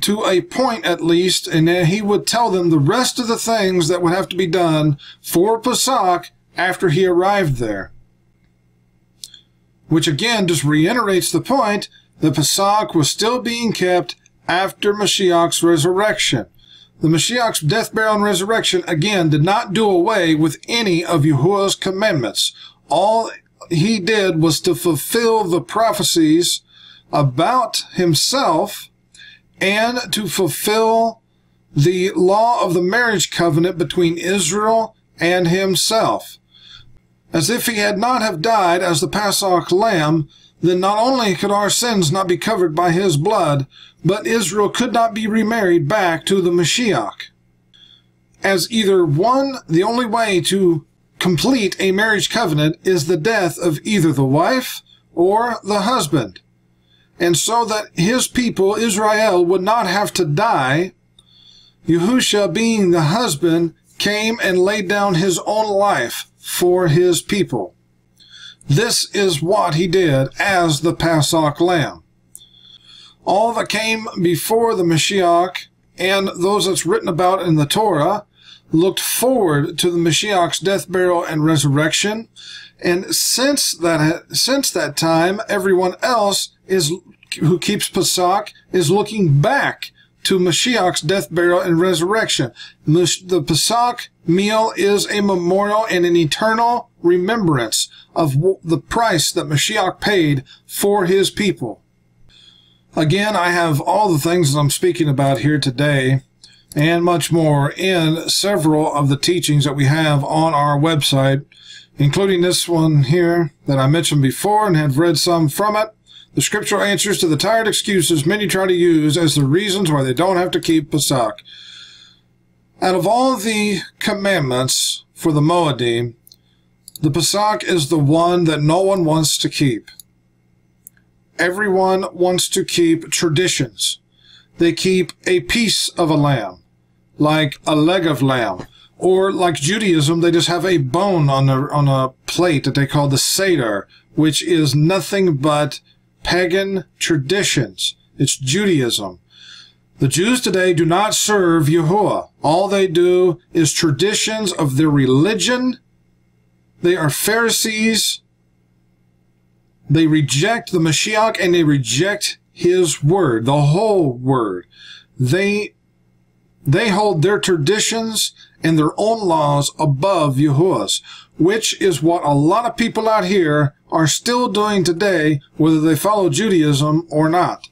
Speaker 1: to a point at least, and then he would tell them the rest of the things that would have to be done for Pesach after he arrived there. Which again just reiterates the point that Pesach was still being kept after Mashiach's resurrection. The Mashiach's death, burial, and resurrection, again, did not do away with any of Yahuwah's commandments. All he did was to fulfill the prophecies about himself and to fulfill the law of the marriage covenant between Israel and himself. As if he had not have died as the Passover lamb, then not only could our sins not be covered by his blood, but Israel could not be remarried back to the Mashiach. As either one, the only way to complete a marriage covenant is the death of either the wife or the husband. And so that his people, Israel, would not have to die, Yahusha, being the husband, came and laid down his own life for his people. This is what he did as the Passover lamb. All that came before the Mashiach and those that's written about in the Torah looked forward to the Mashiach's death, burial, and resurrection. And since that time, everyone else who keeps Pesach is looking back to Mashiach's death, burial, and resurrection. The Pesach meal is a memorial and an eternal remembrance of the price that Mashiach paid for his people. Again, I have all the things that I'm speaking about here today and much more in several of the teachings that we have on our website, including this one here that I mentioned before and have read some from it. The scriptural answers to the tired excuses many try to use as the reasons why they don't have to keep Pesach. Out of all the commandments for the Moedim, the Pesach is the one that no one wants to keep. Everyone wants to keep traditions. They keep a piece of a lamb, like a leg of lamb. Or like Judaism, they just have a bone on a plate that they call the Seder, which is nothing but pagan traditions. It's Judaism. The Jews today do not serve Yahuwah. All they do is traditions of their religion. They are Pharisees. They reject the Mashiach and they reject his word, the whole word. They hold their traditions and their own laws above Yahuwah's, which is what a lot of people out here are still doing today, whether they follow Judaism or not.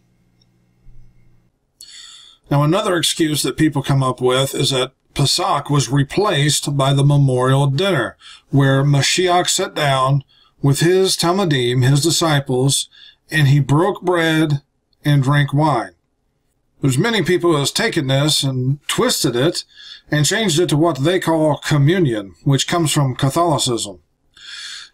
Speaker 1: Now, another excuse that people come up with is that Pesach was replaced by the memorial dinner, where Mashiach sat down with his Talmidim, his disciples, and he broke bread and drank wine. There's many people who have taken this and twisted it and changed it to what they call communion, which comes from Catholicism.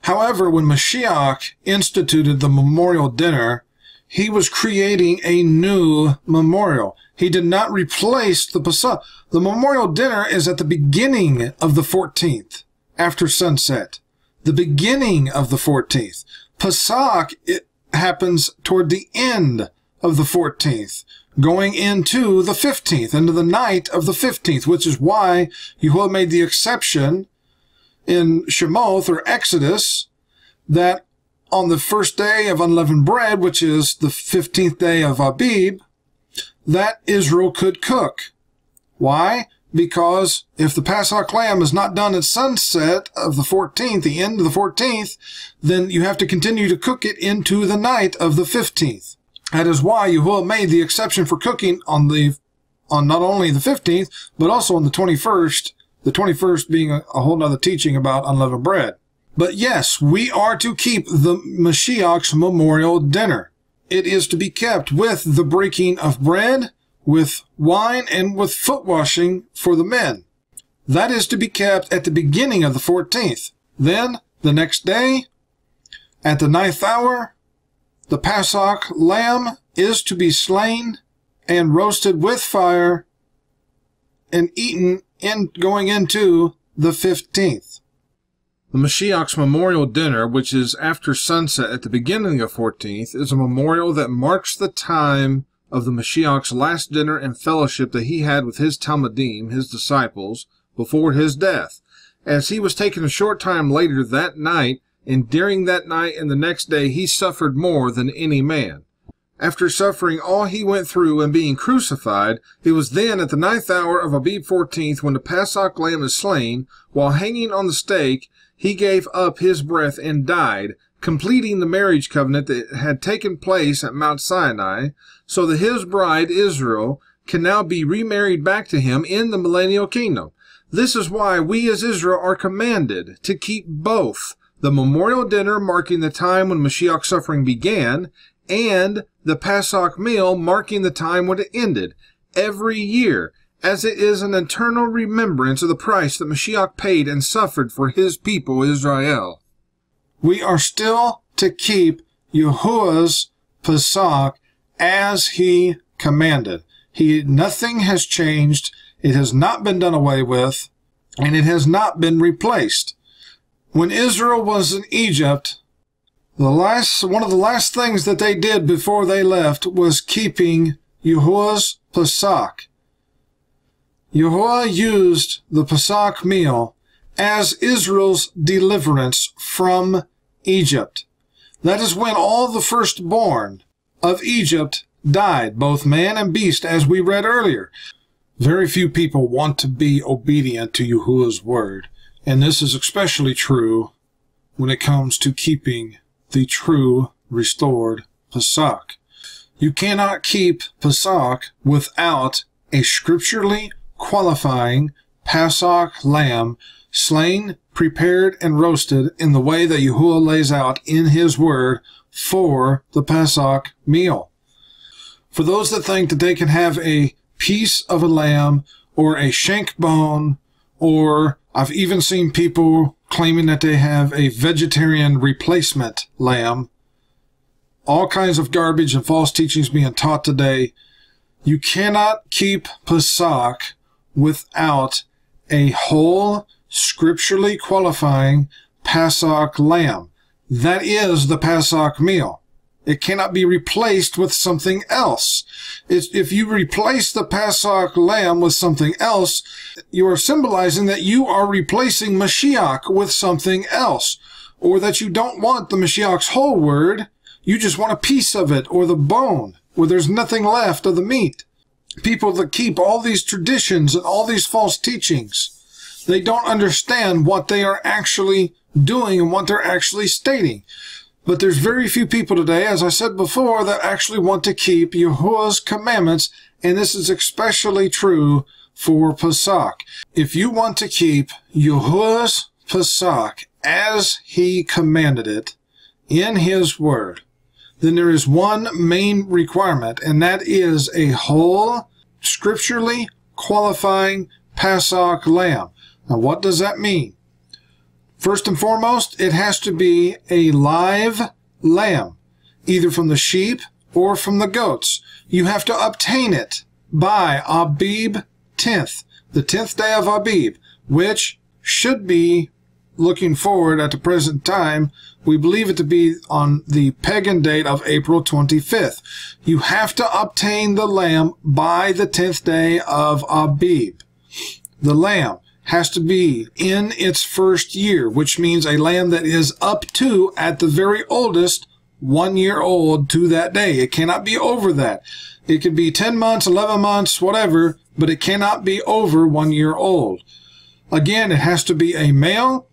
Speaker 1: However, when Mashiach instituted the memorial dinner, he was creating a new memorial. He did not replace the Pesach. The memorial dinner is at the beginning of the 14th, after sunset. The beginning of the 14th. Pesach, it happens toward the end of the 14th, going into the 15th, into the night of the 15th, which is why Yahuwah made the exception in Shemoth or Exodus that on the first day of unleavened bread, which is the 15th day of Abib, that Israel could cook. Why? Because if the Pesach lamb is not done at sunset of the 14th, the end of the 14th, then you have to continue to cook it into the night of the 15th. That is why Yahuwah made the exception for cooking on not only the 15th, but also on the 21st, the 21st being a whole other teaching about unleavened bread. But yes, we are to keep the Mashiach's memorial dinner. It is to be kept with the breaking of bread, with wine, and with foot washing for the men. That is to be kept at the beginning of the 14th. Then, the next day, at the 9th hour, the Pesach lamb is to be slain and roasted with fire and eaten going into the 15th. The Mashiach's memorial dinner, which is after sunset at the beginning of 14th, is a memorial that marks the time of the Mashiach's last dinner and fellowship that he had with his Talmudim, his disciples, before his death, as he was taken a short time later that night, and during that night and the next day he suffered more than any man. After suffering all he went through and being crucified, it was then at the 9th hour of Abib 14th, when the Pesach lamb is slain, while hanging on the stake, he gave up his breath and died, completing the marriage covenant that had taken place at Mount Sinai, so that his bride, Israel, can now be remarried back to him in the millennial kingdom. This is why we as Israel are commanded to keep both the memorial dinner marking the time when Mashiach's suffering began, and the Pesach meal marking the time when it ended, every year, as it is an eternal remembrance of the price that Mashiach paid and suffered for his people Israel. We are still to keep Yahuwah's Pesach as he commanded. Nothing has changed, it has not been done away with, and it has not been replaced. When Israel was in Egypt, one of the last things that they did before they left was keeping Yahuwah's Pesach. Yahuwah used the Pesach meal as Israel's deliverance from Egypt. That is when all the firstborn of Egypt died, both man and beast, as we read earlier. Very few people want to be obedient to Yahuwah's word, and this is especially true when it comes to keeping the true restored Pesach. You cannot keep Pesach without a scripturally qualifying Pesach lamb slain, prepared, and roasted in the way that Yahuwah lays out in his word for the Pesach meal. For those that think that they can have a piece of a lamb or a shank bone, or I've even seen people claiming that they have a vegetarian replacement lamb, all kinds of garbage and false teachings being taught today. You cannot keep Pesach without a whole, scripturally qualifying Pesach lamb. That is the Pesach meal. It cannot be replaced with something else. If you replace the Pesach lamb with something else, you are symbolizing that you are replacing Mashiach with something else, or that you don't want the Mashiach's whole word, you just want a piece of it, or the bone, where there's nothing left of the meat. People that keep all these traditions and all these false teachings, they don't understand what they are actually doing and what they're actually stating. But there's very few people today, as I said before, that actually want to keep Yahuwah's commandments, and this is especially true for Pesach. If you want to keep Yahuwah's Pesach as he commanded it in his word, then there is one main requirement, and that is a whole, scripturally qualifying Pesach lamb. Now, what does that mean? First and foremost, it has to be a live lamb, either from the sheep or from the goats. You have to obtain it by Abib 10th, the 10th day of Abib, which should be looking forward at the present time, we believe it to be on the pagan date of April 25th. You have to obtain the lamb by the 10th day of Abib. The lamb has to be in its first year, which means a lamb that is up to, at the very oldest, 1 year old to that day. It cannot be over that. It could be 10 months, 11 months, whatever, but it cannot be over 1 year old. Again, it has to be a male.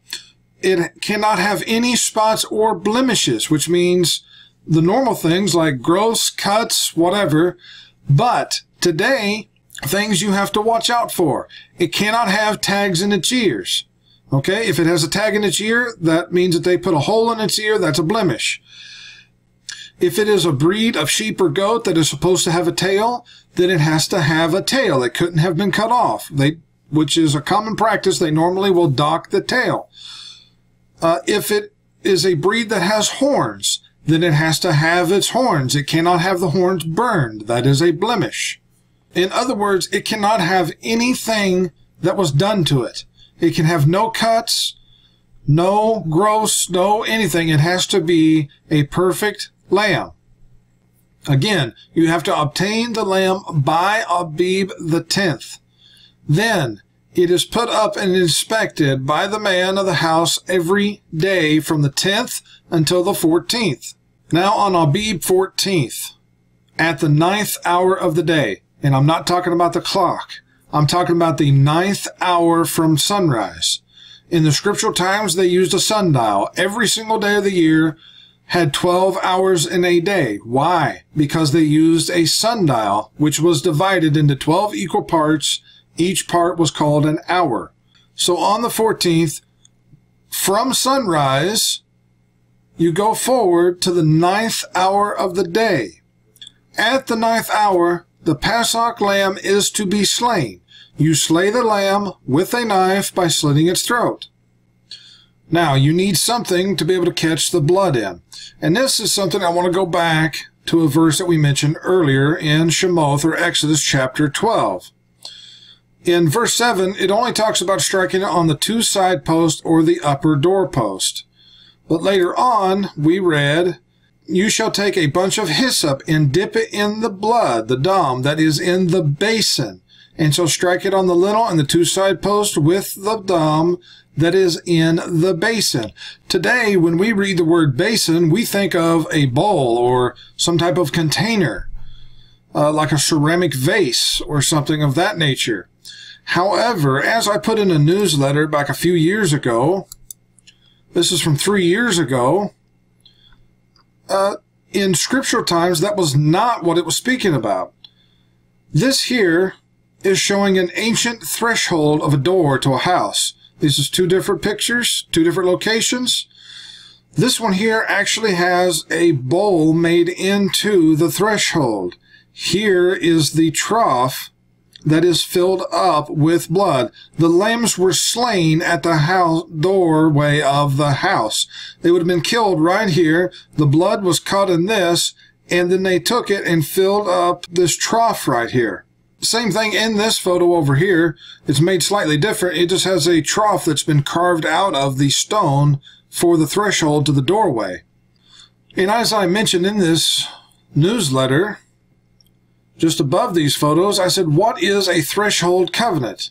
Speaker 1: It cannot have any spots or blemishes, which means the normal things like growths, cuts, whatever. But today, things you have to watch out for. It cannot have tags in its ears. Okay, if it has a tag in its ear, that means that they put a hole in its ear. That's a blemish. If it is a breed of sheep or goat that is supposed to have a tail, then it has to have a tail. It couldn't have been cut off, which is a common practice. They normally will dock the tail. If it is a breed that has horns, then it has to have its horns. It cannot have the horns burned. That is a blemish. In other words, it cannot have anything that was done to it. It can have no cuts, no growths, no anything. It has to be a perfect lamb. Again, you have to obtain the lamb by Abib the 10th. Then it is put up and inspected by the man of the house every day from the 10th until the 14th. Now on Abib 14th, at the 9th hour of the day, and I'm not talking about the clock, I'm talking about the 9th hour from sunrise. In the scriptural times, they used a sundial. Every single day of the year had 12 hours in a day. Why? Because they used a sundial, which was divided into 12 equal parts. Each part was called an hour. So on the 14th, from sunrise, you go forward to the 9th hour of the day. At the 9th hour, the Pesach lamb is to be slain. You slay the lamb with a knife by slitting its throat. Now, you need something to be able to catch the blood in. And this is something I want to go back to a verse that we mentioned earlier in Shemoth, or Exodus chapter 12. In verse 7, it only talks about striking it on the two side posts or the upper doorpost. But later on, we read, "You shall take a bunch of hyssop and dip it in the blood, the dam, that is in the basin, and shall strike it on the lintel and the two side posts with the dam that is in the basin." Today, when we read the word basin, we think of a bowl or some type of container, like a ceramic vase or something of that nature. However, as I put in a newsletter back a few years ago, this is from 3 years ago, in scriptural times, that was not what it was speaking about. This here is showing an ancient threshold of a door to a house. This is two different pictures, two different locations. This one here actually has a bowl made into the threshold. Here is the trough that is filled up with blood. The lambs were slain at the doorway of the house. They would have been killed right here. The blood was caught in this, and then they took it and filled up this trough right here. Same thing in this photo over here. It's made slightly different. It just has a trough that's been carved out of the stone for the threshold to the doorway. And as I mentioned in this newsletter, just above these photos, I said, what is a threshold covenant?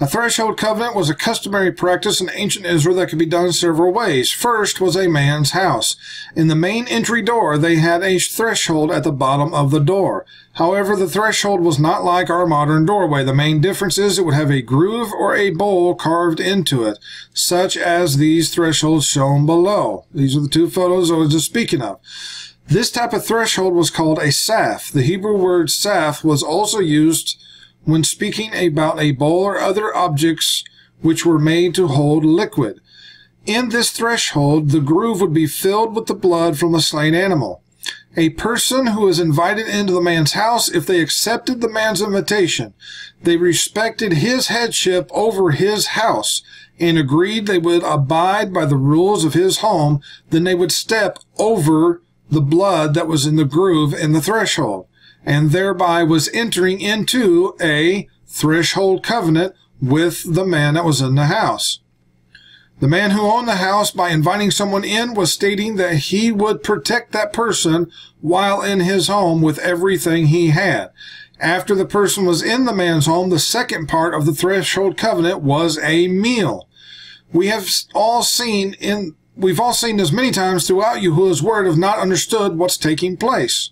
Speaker 1: A threshold covenant was a customary practice in ancient Israel that could be done several ways. First was a man's house. In the main entry door, they had a threshold at the bottom of the door. However, the threshold was not like our modern doorway. The main difference is it would have a groove or a bowl carved into it, such as these thresholds shown below. These are the two photos I was just speaking of. This type of threshold was called a saf. The Hebrew word saf was also used when speaking about a bowl or other objects which were made to hold liquid. In this threshold, the groove would be filled with the blood from a slain animal. A person who was invited into the man's house, if they accepted the man's invitation, they respected his headship over his house and agreed they would abide by the rules of his home, then they would step over the blood that was in the groove in the threshold, and thereby was entering into a threshold covenant with the man that was in the house. The man who owned the house, by inviting someone in, was stating that he would protect that person while in his home with everything he had. After the person was in the man's home, the second part of the threshold covenant was a meal. We've all seen this many times throughout Yahuwah's word, have not understood what's taking place.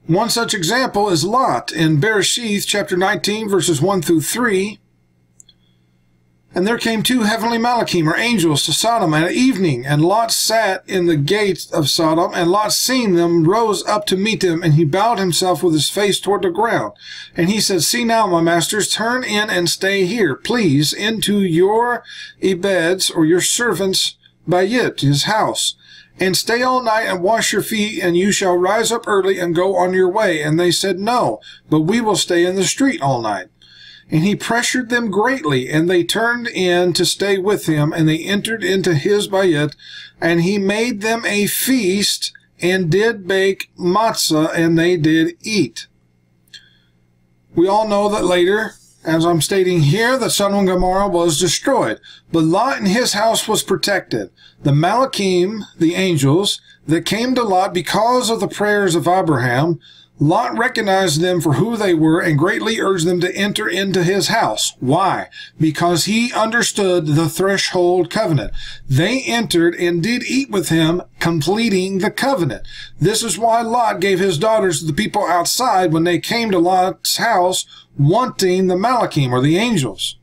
Speaker 1: One such example is Lot in Bereshith chapter 19 verses 1 through 3. And there came two heavenly Malachim, or angels, to Sodom at evening, and Lot sat in the gate of Sodom, and Lot, seeing them, rose up to meet them, and he bowed himself with his face toward the ground. And he said, See now, my masters, turn in and stay here, please, into your Abib's, or your servant's bayit, his house, and stay all night and wash your feet, and you shall rise up early and go on your way. And they said, No, but we will stay in the street all night. And he pressured them greatly, and they turned in to stay with him, and they entered into his bayit, and he made them a feast, and did bake matzah, and they did eat. We all know that later, as I'm stating here, that Sodom and Gomorrah was destroyed, but Lot and his house was protected. The Malachim, the angels, that came to Lot because of the prayers of Abraham, Lot recognized them for who they were and greatly urged them to enter into his house. Why? Because he understood the threshold covenant. They entered and did eat with him, completing the covenant. This is why Lot gave his daughters to the people outside when they came to Lot's house, wanting the Malachim, or the angels.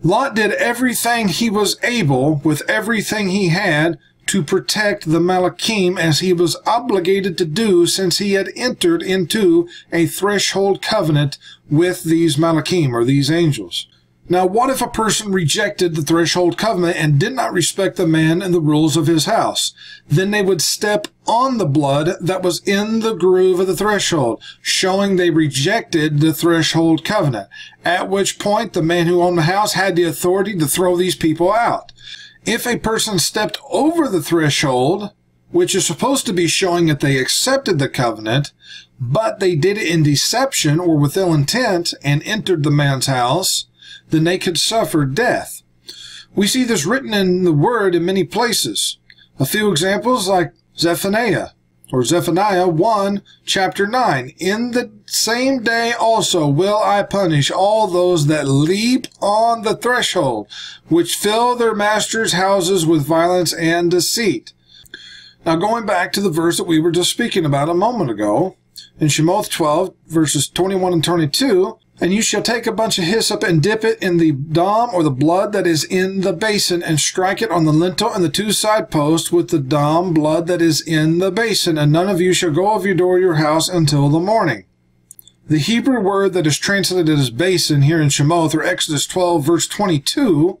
Speaker 1: Lot did everything he was able with everything he had to protect the Malachim, as he was obligated to do, since he had entered into a threshold covenant with these Malachim, or these angels. Now, what if a person rejected the threshold covenant and did not respect the man and the rules of his house? Then they would step on the blood that was in the groove of the threshold, showing they rejected the threshold covenant, at which point the man who owned the house had the authority to throw these people out. If a person stepped over the threshold, which is supposed to be showing that they accepted the covenant, but they did it in deception or with ill intent and entered the man's house, then they could suffer death. We see this written in the Word in many places. A few examples like Zephaniah 1, chapter 9. In the same day also will I punish all those that leap on the threshold, which fill their masters' houses with violence and deceit. Now, going back to the verse that we were just speaking about a moment ago, in Shemoth 12, verses 21 and 22, And you shall take a bunch of hyssop and dip it in the dam, or the blood that is in the basin, and strike it on the lintel and the two side posts with the dam blood that is in the basin, and none of you shall go of your door of your house until the morning. The Hebrew word that is translated as basin here in Shemoth, or Exodus 12, verse 22,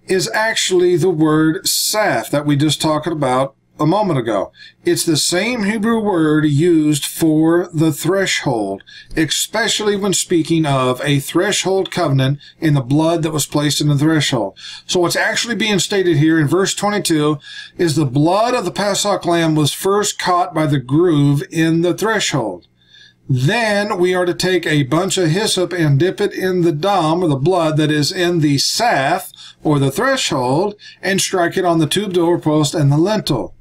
Speaker 1: is actually the word saf that we just talked about a moment ago. It's the same Hebrew word used for the threshold, especially when speaking of a threshold covenant in the blood that was placed in the threshold. So what's actually being stated here in verse 22 is the blood of the Passover lamb was first caught by the groove in the threshold. Then we are to take a bunch of hyssop and dip it in the dam, or the blood that is in the saf, or the threshold, and strike it on the two doorpost and the lintel.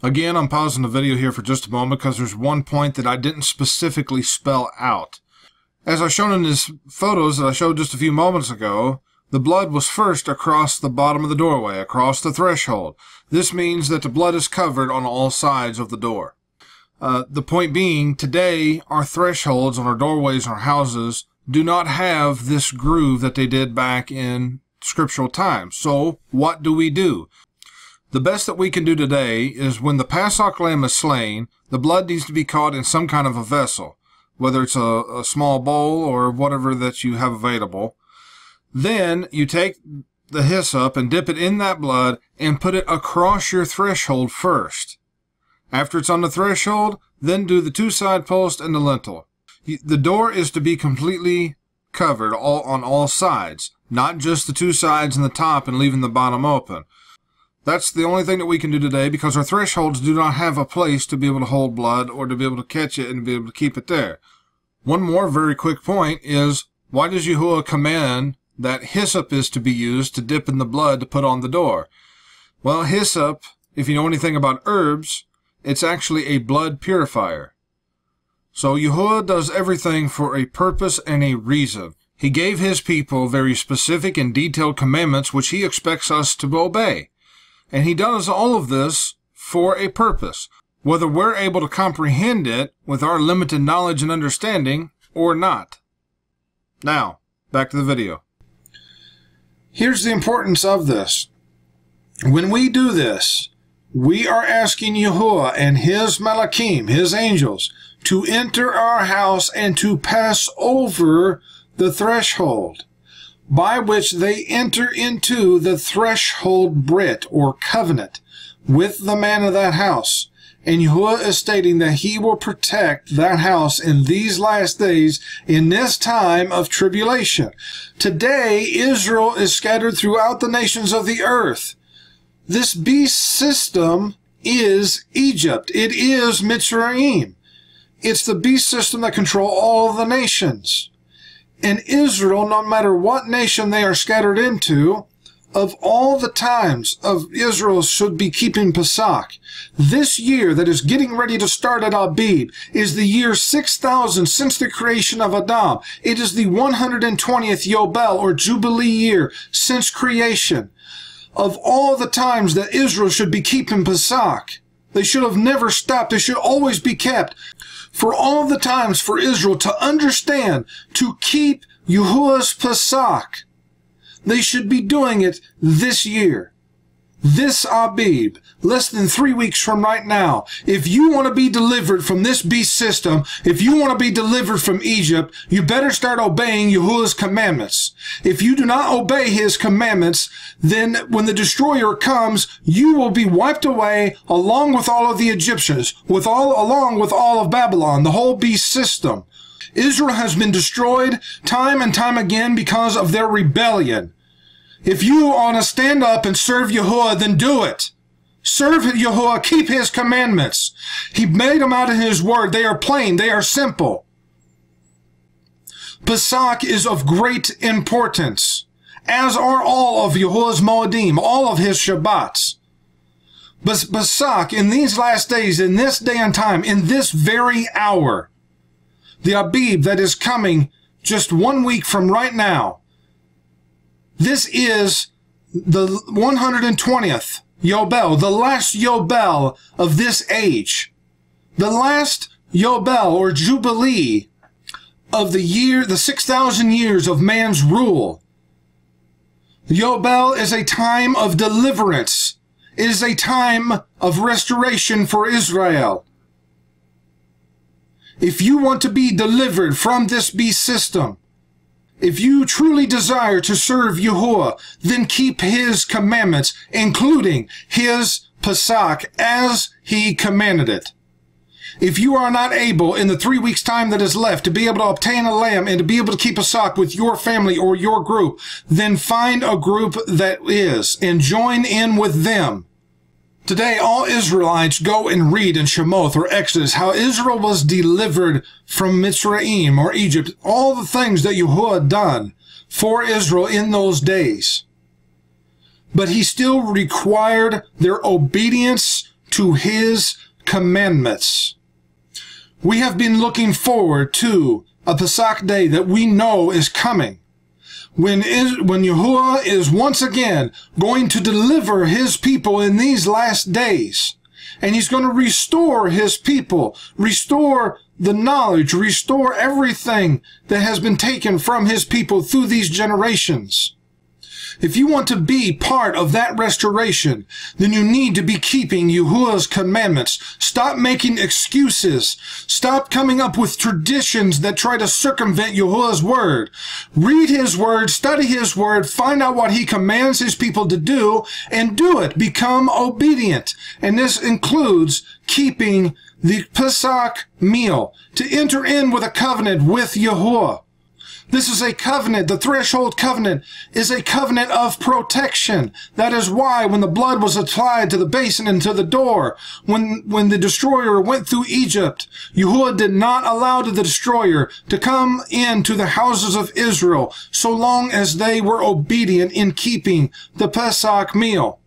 Speaker 1: Again, I'm pausing the video here for just a moment because there's one point that I didn't specifically spell out. As I've shown in these photos that I showed just a few moments ago, the blood was first across the bottom of the doorway, across the threshold. This means that the blood is covered on all sides of the door. The point being, today, our thresholds on our doorways and our houses do not have this groove that they did back in scriptural times. So, what do? The best that we can do today is when the Passover lamb is slain, the blood needs to be caught in some kind of a vessel, whether it's a small bowl or whatever that you have available. Then you take the hyssop and dip it in that blood and put it across your threshold first. After it's on the threshold, then do the two side posts and the lintel. The door is to be completely covered on all sides, not just the two sides and the top and leaving the bottom open. That's the only thing that we can do today because our thresholds do not have a place to be able to hold blood or to be able to catch it and be able to keep it there. One more very quick point is, why does Yahuwah command that hyssop is to be used to dip in the blood to put on the door. Well, hyssop, if you know anything about herbs, it's actually a blood purifier. So Yahuwah does everything for a purpose and a reason. He gave his people very specific and detailed commandments which he expects us to obey. And he does all of this for a purpose, whether we're able to comprehend it with our limited knowledge and understanding or not. Now, back to the video. Here's the importance of this. When we do this, we are asking Yahuwah and his Malakim, his angels, to enter our house and to pass over the threshold, by which they enter into the threshold brit, or covenant, with the man of that house. And Yahuwah is stating that he will protect that house in these last days, in this time of tribulation. Today, Israel is scattered throughout the nations of the earth. This beast system is Egypt. It is Mitzrayim. It's the beast system that controls all of the nations. And Israel, no matter what nation they are scattered into, of all the times of Israel should be keeping Pesach. This year that is getting ready to start at Abib is the year 6,000 since the creation of Adam. It is the 120th Yobel, or Jubilee year, since creation. Of all the times that Israel should be keeping Pesach, they should have never stopped. They should always be kept. For all the times for Israel to understand, to keep Yahuwah's Pesach, they should be doing it this year. This Abib, less than 3 weeks from right now. If you want to be delivered from this beast system, if you want to be delivered from Egypt, you better start obeying Yahuwah's commandments. If you do not obey his commandments, then when the destroyer comes, you will be wiped away along with all of the Egyptians, along with all of Babylon, the whole beast system. Israel has been destroyed time and time again because of their rebellion. If you want to stand up and serve Yahuwah, then do it. Serve Yahuwah, keep his commandments. He made them out of his word. They are plain, they are simple. Pesach is of great importance, as are all of Yahuwah's Moedim, all of his Shabbats. But Pesach, in these last days, in this day and time, in this very hour, the Abib that is coming just 1 week from right now, this is the 120th Yobel, the last Yobel of this age. The last Yobel, or Jubilee, of the year, the 6,000 years of man's rule. Yobel is a time of deliverance. It is a time of restoration for Israel. If you want to be delivered from this beast system, if you truly desire to serve Yahuwah, then keep his commandments, including his Pesach, as he commanded it. If you are not able, in the 3 weeks' time that is left, to be able to obtain a lamb and to be able to keep Pesach with your family or your group, then find a group that is, and join in with them. Today, all Israelites go and read in Shemoth or Exodus how Israel was delivered from Mitzrayim or Egypt, all the things that Yahuwah had done for Israel in those days. But he still required their obedience to his commandments. We have been looking forward to a Pesach day that we know is coming, when Yahuwah is once again going to deliver his people in these last days. And he's going to restore his people, restore the knowledge, restore everything that has been taken from his people through these generations. If you want to be part of that restoration, then you need to be keeping Yahuwah's commandments. Stop making excuses. Stop coming up with traditions that try to circumvent Yahuwah's word. Read his word, study his word, find out what he commands his people to do, and do it. Become obedient. And this includes keeping the Pesach meal, to enter in with a covenant with Yahuwah. This is a covenant. The threshold covenant is a covenant of protection. That is why when the blood was applied to the basin and to the door, when the destroyer went through Egypt, Yahuwah did not allow the destroyer to come into the houses of Israel so long as they were obedient in keeping the Pesach meal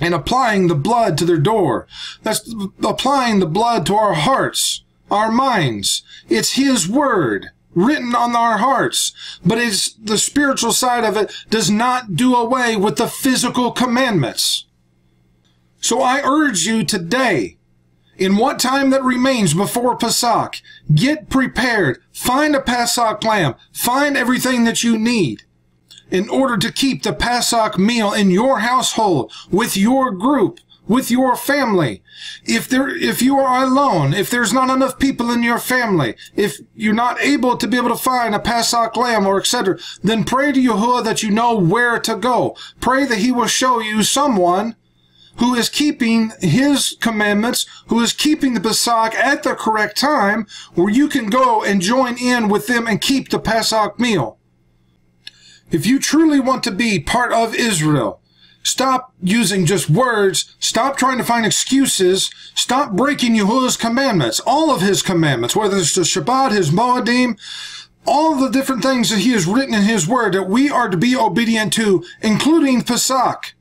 Speaker 1: and applying the blood to their door. That's applying the blood to our hearts, our minds. It's His word written on our hearts, but it's the spiritual side of it does not do away with the physical commandments. So I urge you today, in what time that remains before Pesach, get prepared, find a Pesach lamb, find everything that you need in order to keep the Pesach meal in your household, with your group, with your family. If you are alone, if there's not enough people in your family, if you're not able to be able to find a Pesach lamb or etc., then pray to Yahuwah that you know where to go. Pray that He will show you someone who is keeping His commandments, who is keeping the Pesach at the correct time, where you can go and join in with them and keep the Pesach meal. If you truly want to be part of Israel, stop using just words. Stop trying to find excuses. Stop breaking Yahuwah's commandments, all of His commandments, whether it's the Shabbat, His Moedim, all the different things that He has written in His word that we are to be obedient to, including Pesach.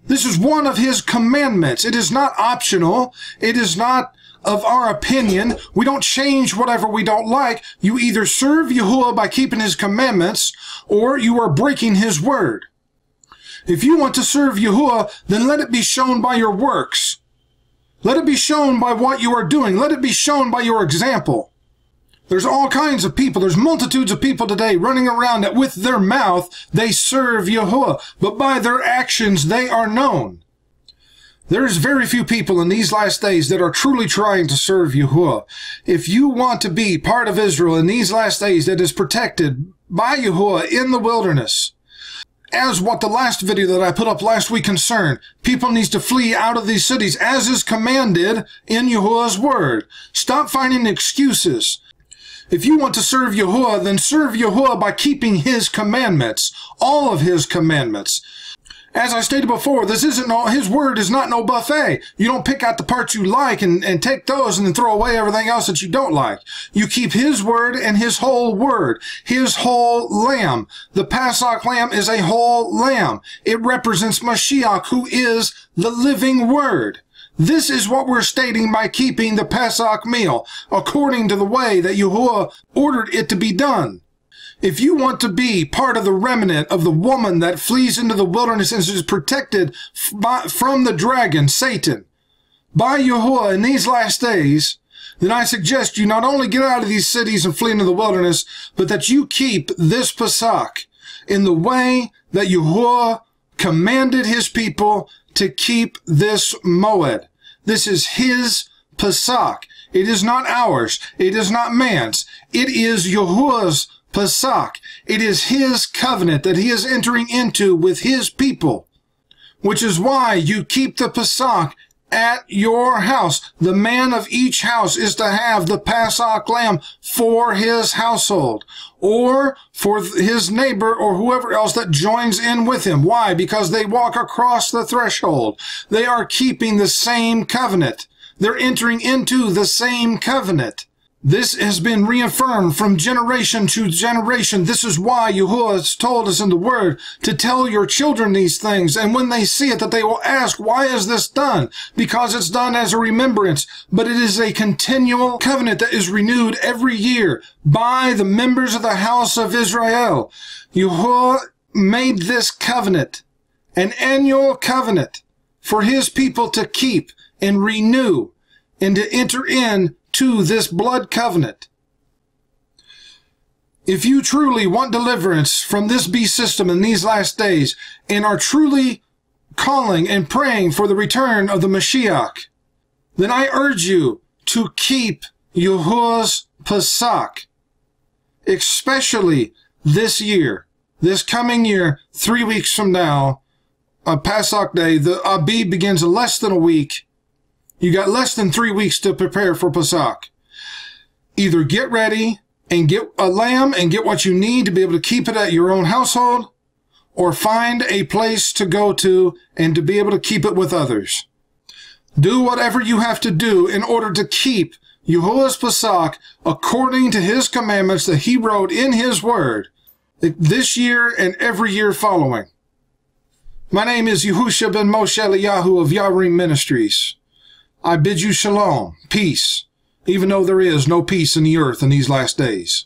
Speaker 1: This is one of His commandments. It is not optional. It is not of our opinion. We don't change whatever we don't like. You either serve Yahuwah by keeping His commandments, or you are breaking His word. If you want to serve Yahuwah, then let it be shown by your works. Let it be shown by what you are doing. Let it be shown by your example. There's all kinds of people. There's multitudes of people today running around that with their mouth they serve Yahuwah, but by their actions they are known. There's very few people in these last days that are truly trying to serve Yahuwah. If you want to be part of Israel in these last days that is protected by Yahuwah in the wilderness, as what the last video that I put up last week concerned, people need to flee out of these cities as is commanded in Yahuwah's word. Stop finding excuses. If you want to serve Yahuwah, then serve Yahuwah by keeping His commandments, all of His commandments. As I stated before, His word is not no buffet. You don't pick out the parts you like and take those and then throw away everything else that you don't like. You keep His word and His whole word, His whole lamb. The Pesach lamb is a whole lamb. It represents Mashiach, who is the living word. This is what we're stating by keeping the Pesach meal, according to the way that Yahuwah ordered it to be done. If you want to be part of the remnant of the woman that flees into the wilderness and is protected from the dragon, Satan, by Yahuwah in these last days, then I suggest you not only get out of these cities and flee into the wilderness, but that you keep this Pesach in the way that Yahuwah commanded His people to keep this Moed. This is His Pesach. It is not ours. It is not man's. It is Yahuwah's Pesach. It is His covenant that He is entering into with His people, which is why you keep the Pesach at your house. The man of each house is to have the Pesach lamb for his household or for his neighbor or whoever else that joins in with him. Why? Because they walk across the threshold. They are keeping the same covenant. They're entering into the same covenant. This has been reaffirmed from generation to generation. This is why Yahuwah has told us in the Word to tell your children these things. And when they see it, that they will ask, why is this done? Because it's done as a remembrance. But it is a continual covenant that is renewed every year by the members of the house of Israel. Yahuwah made this covenant, an annual covenant, for His people to keep and renew and to enter in to this blood covenant. If you truly want deliverance from this beast system in these last days and are truly calling and praying for the return of the Mashiach, then I urge you to keep Yahuwah's Pesach, especially this year, this coming year, 3 weeks from now, on Pesach Day. The Abib begins in less than a week. You got less than 3 weeks to prepare for Pesach. Either get ready and get a lamb and get what you need to be able to keep it at your own household, or find a place to go to and to be able to keep it with others. Do whatever you have to do in order to keep Yahuwah's Pesach according to his commandments that he wrote in his word this year and every year following. My name is Yehusha ben Moshe Eliyahu of YHRIM Ministries. I bid you shalom, peace, even though there is no peace in the earth in these last days.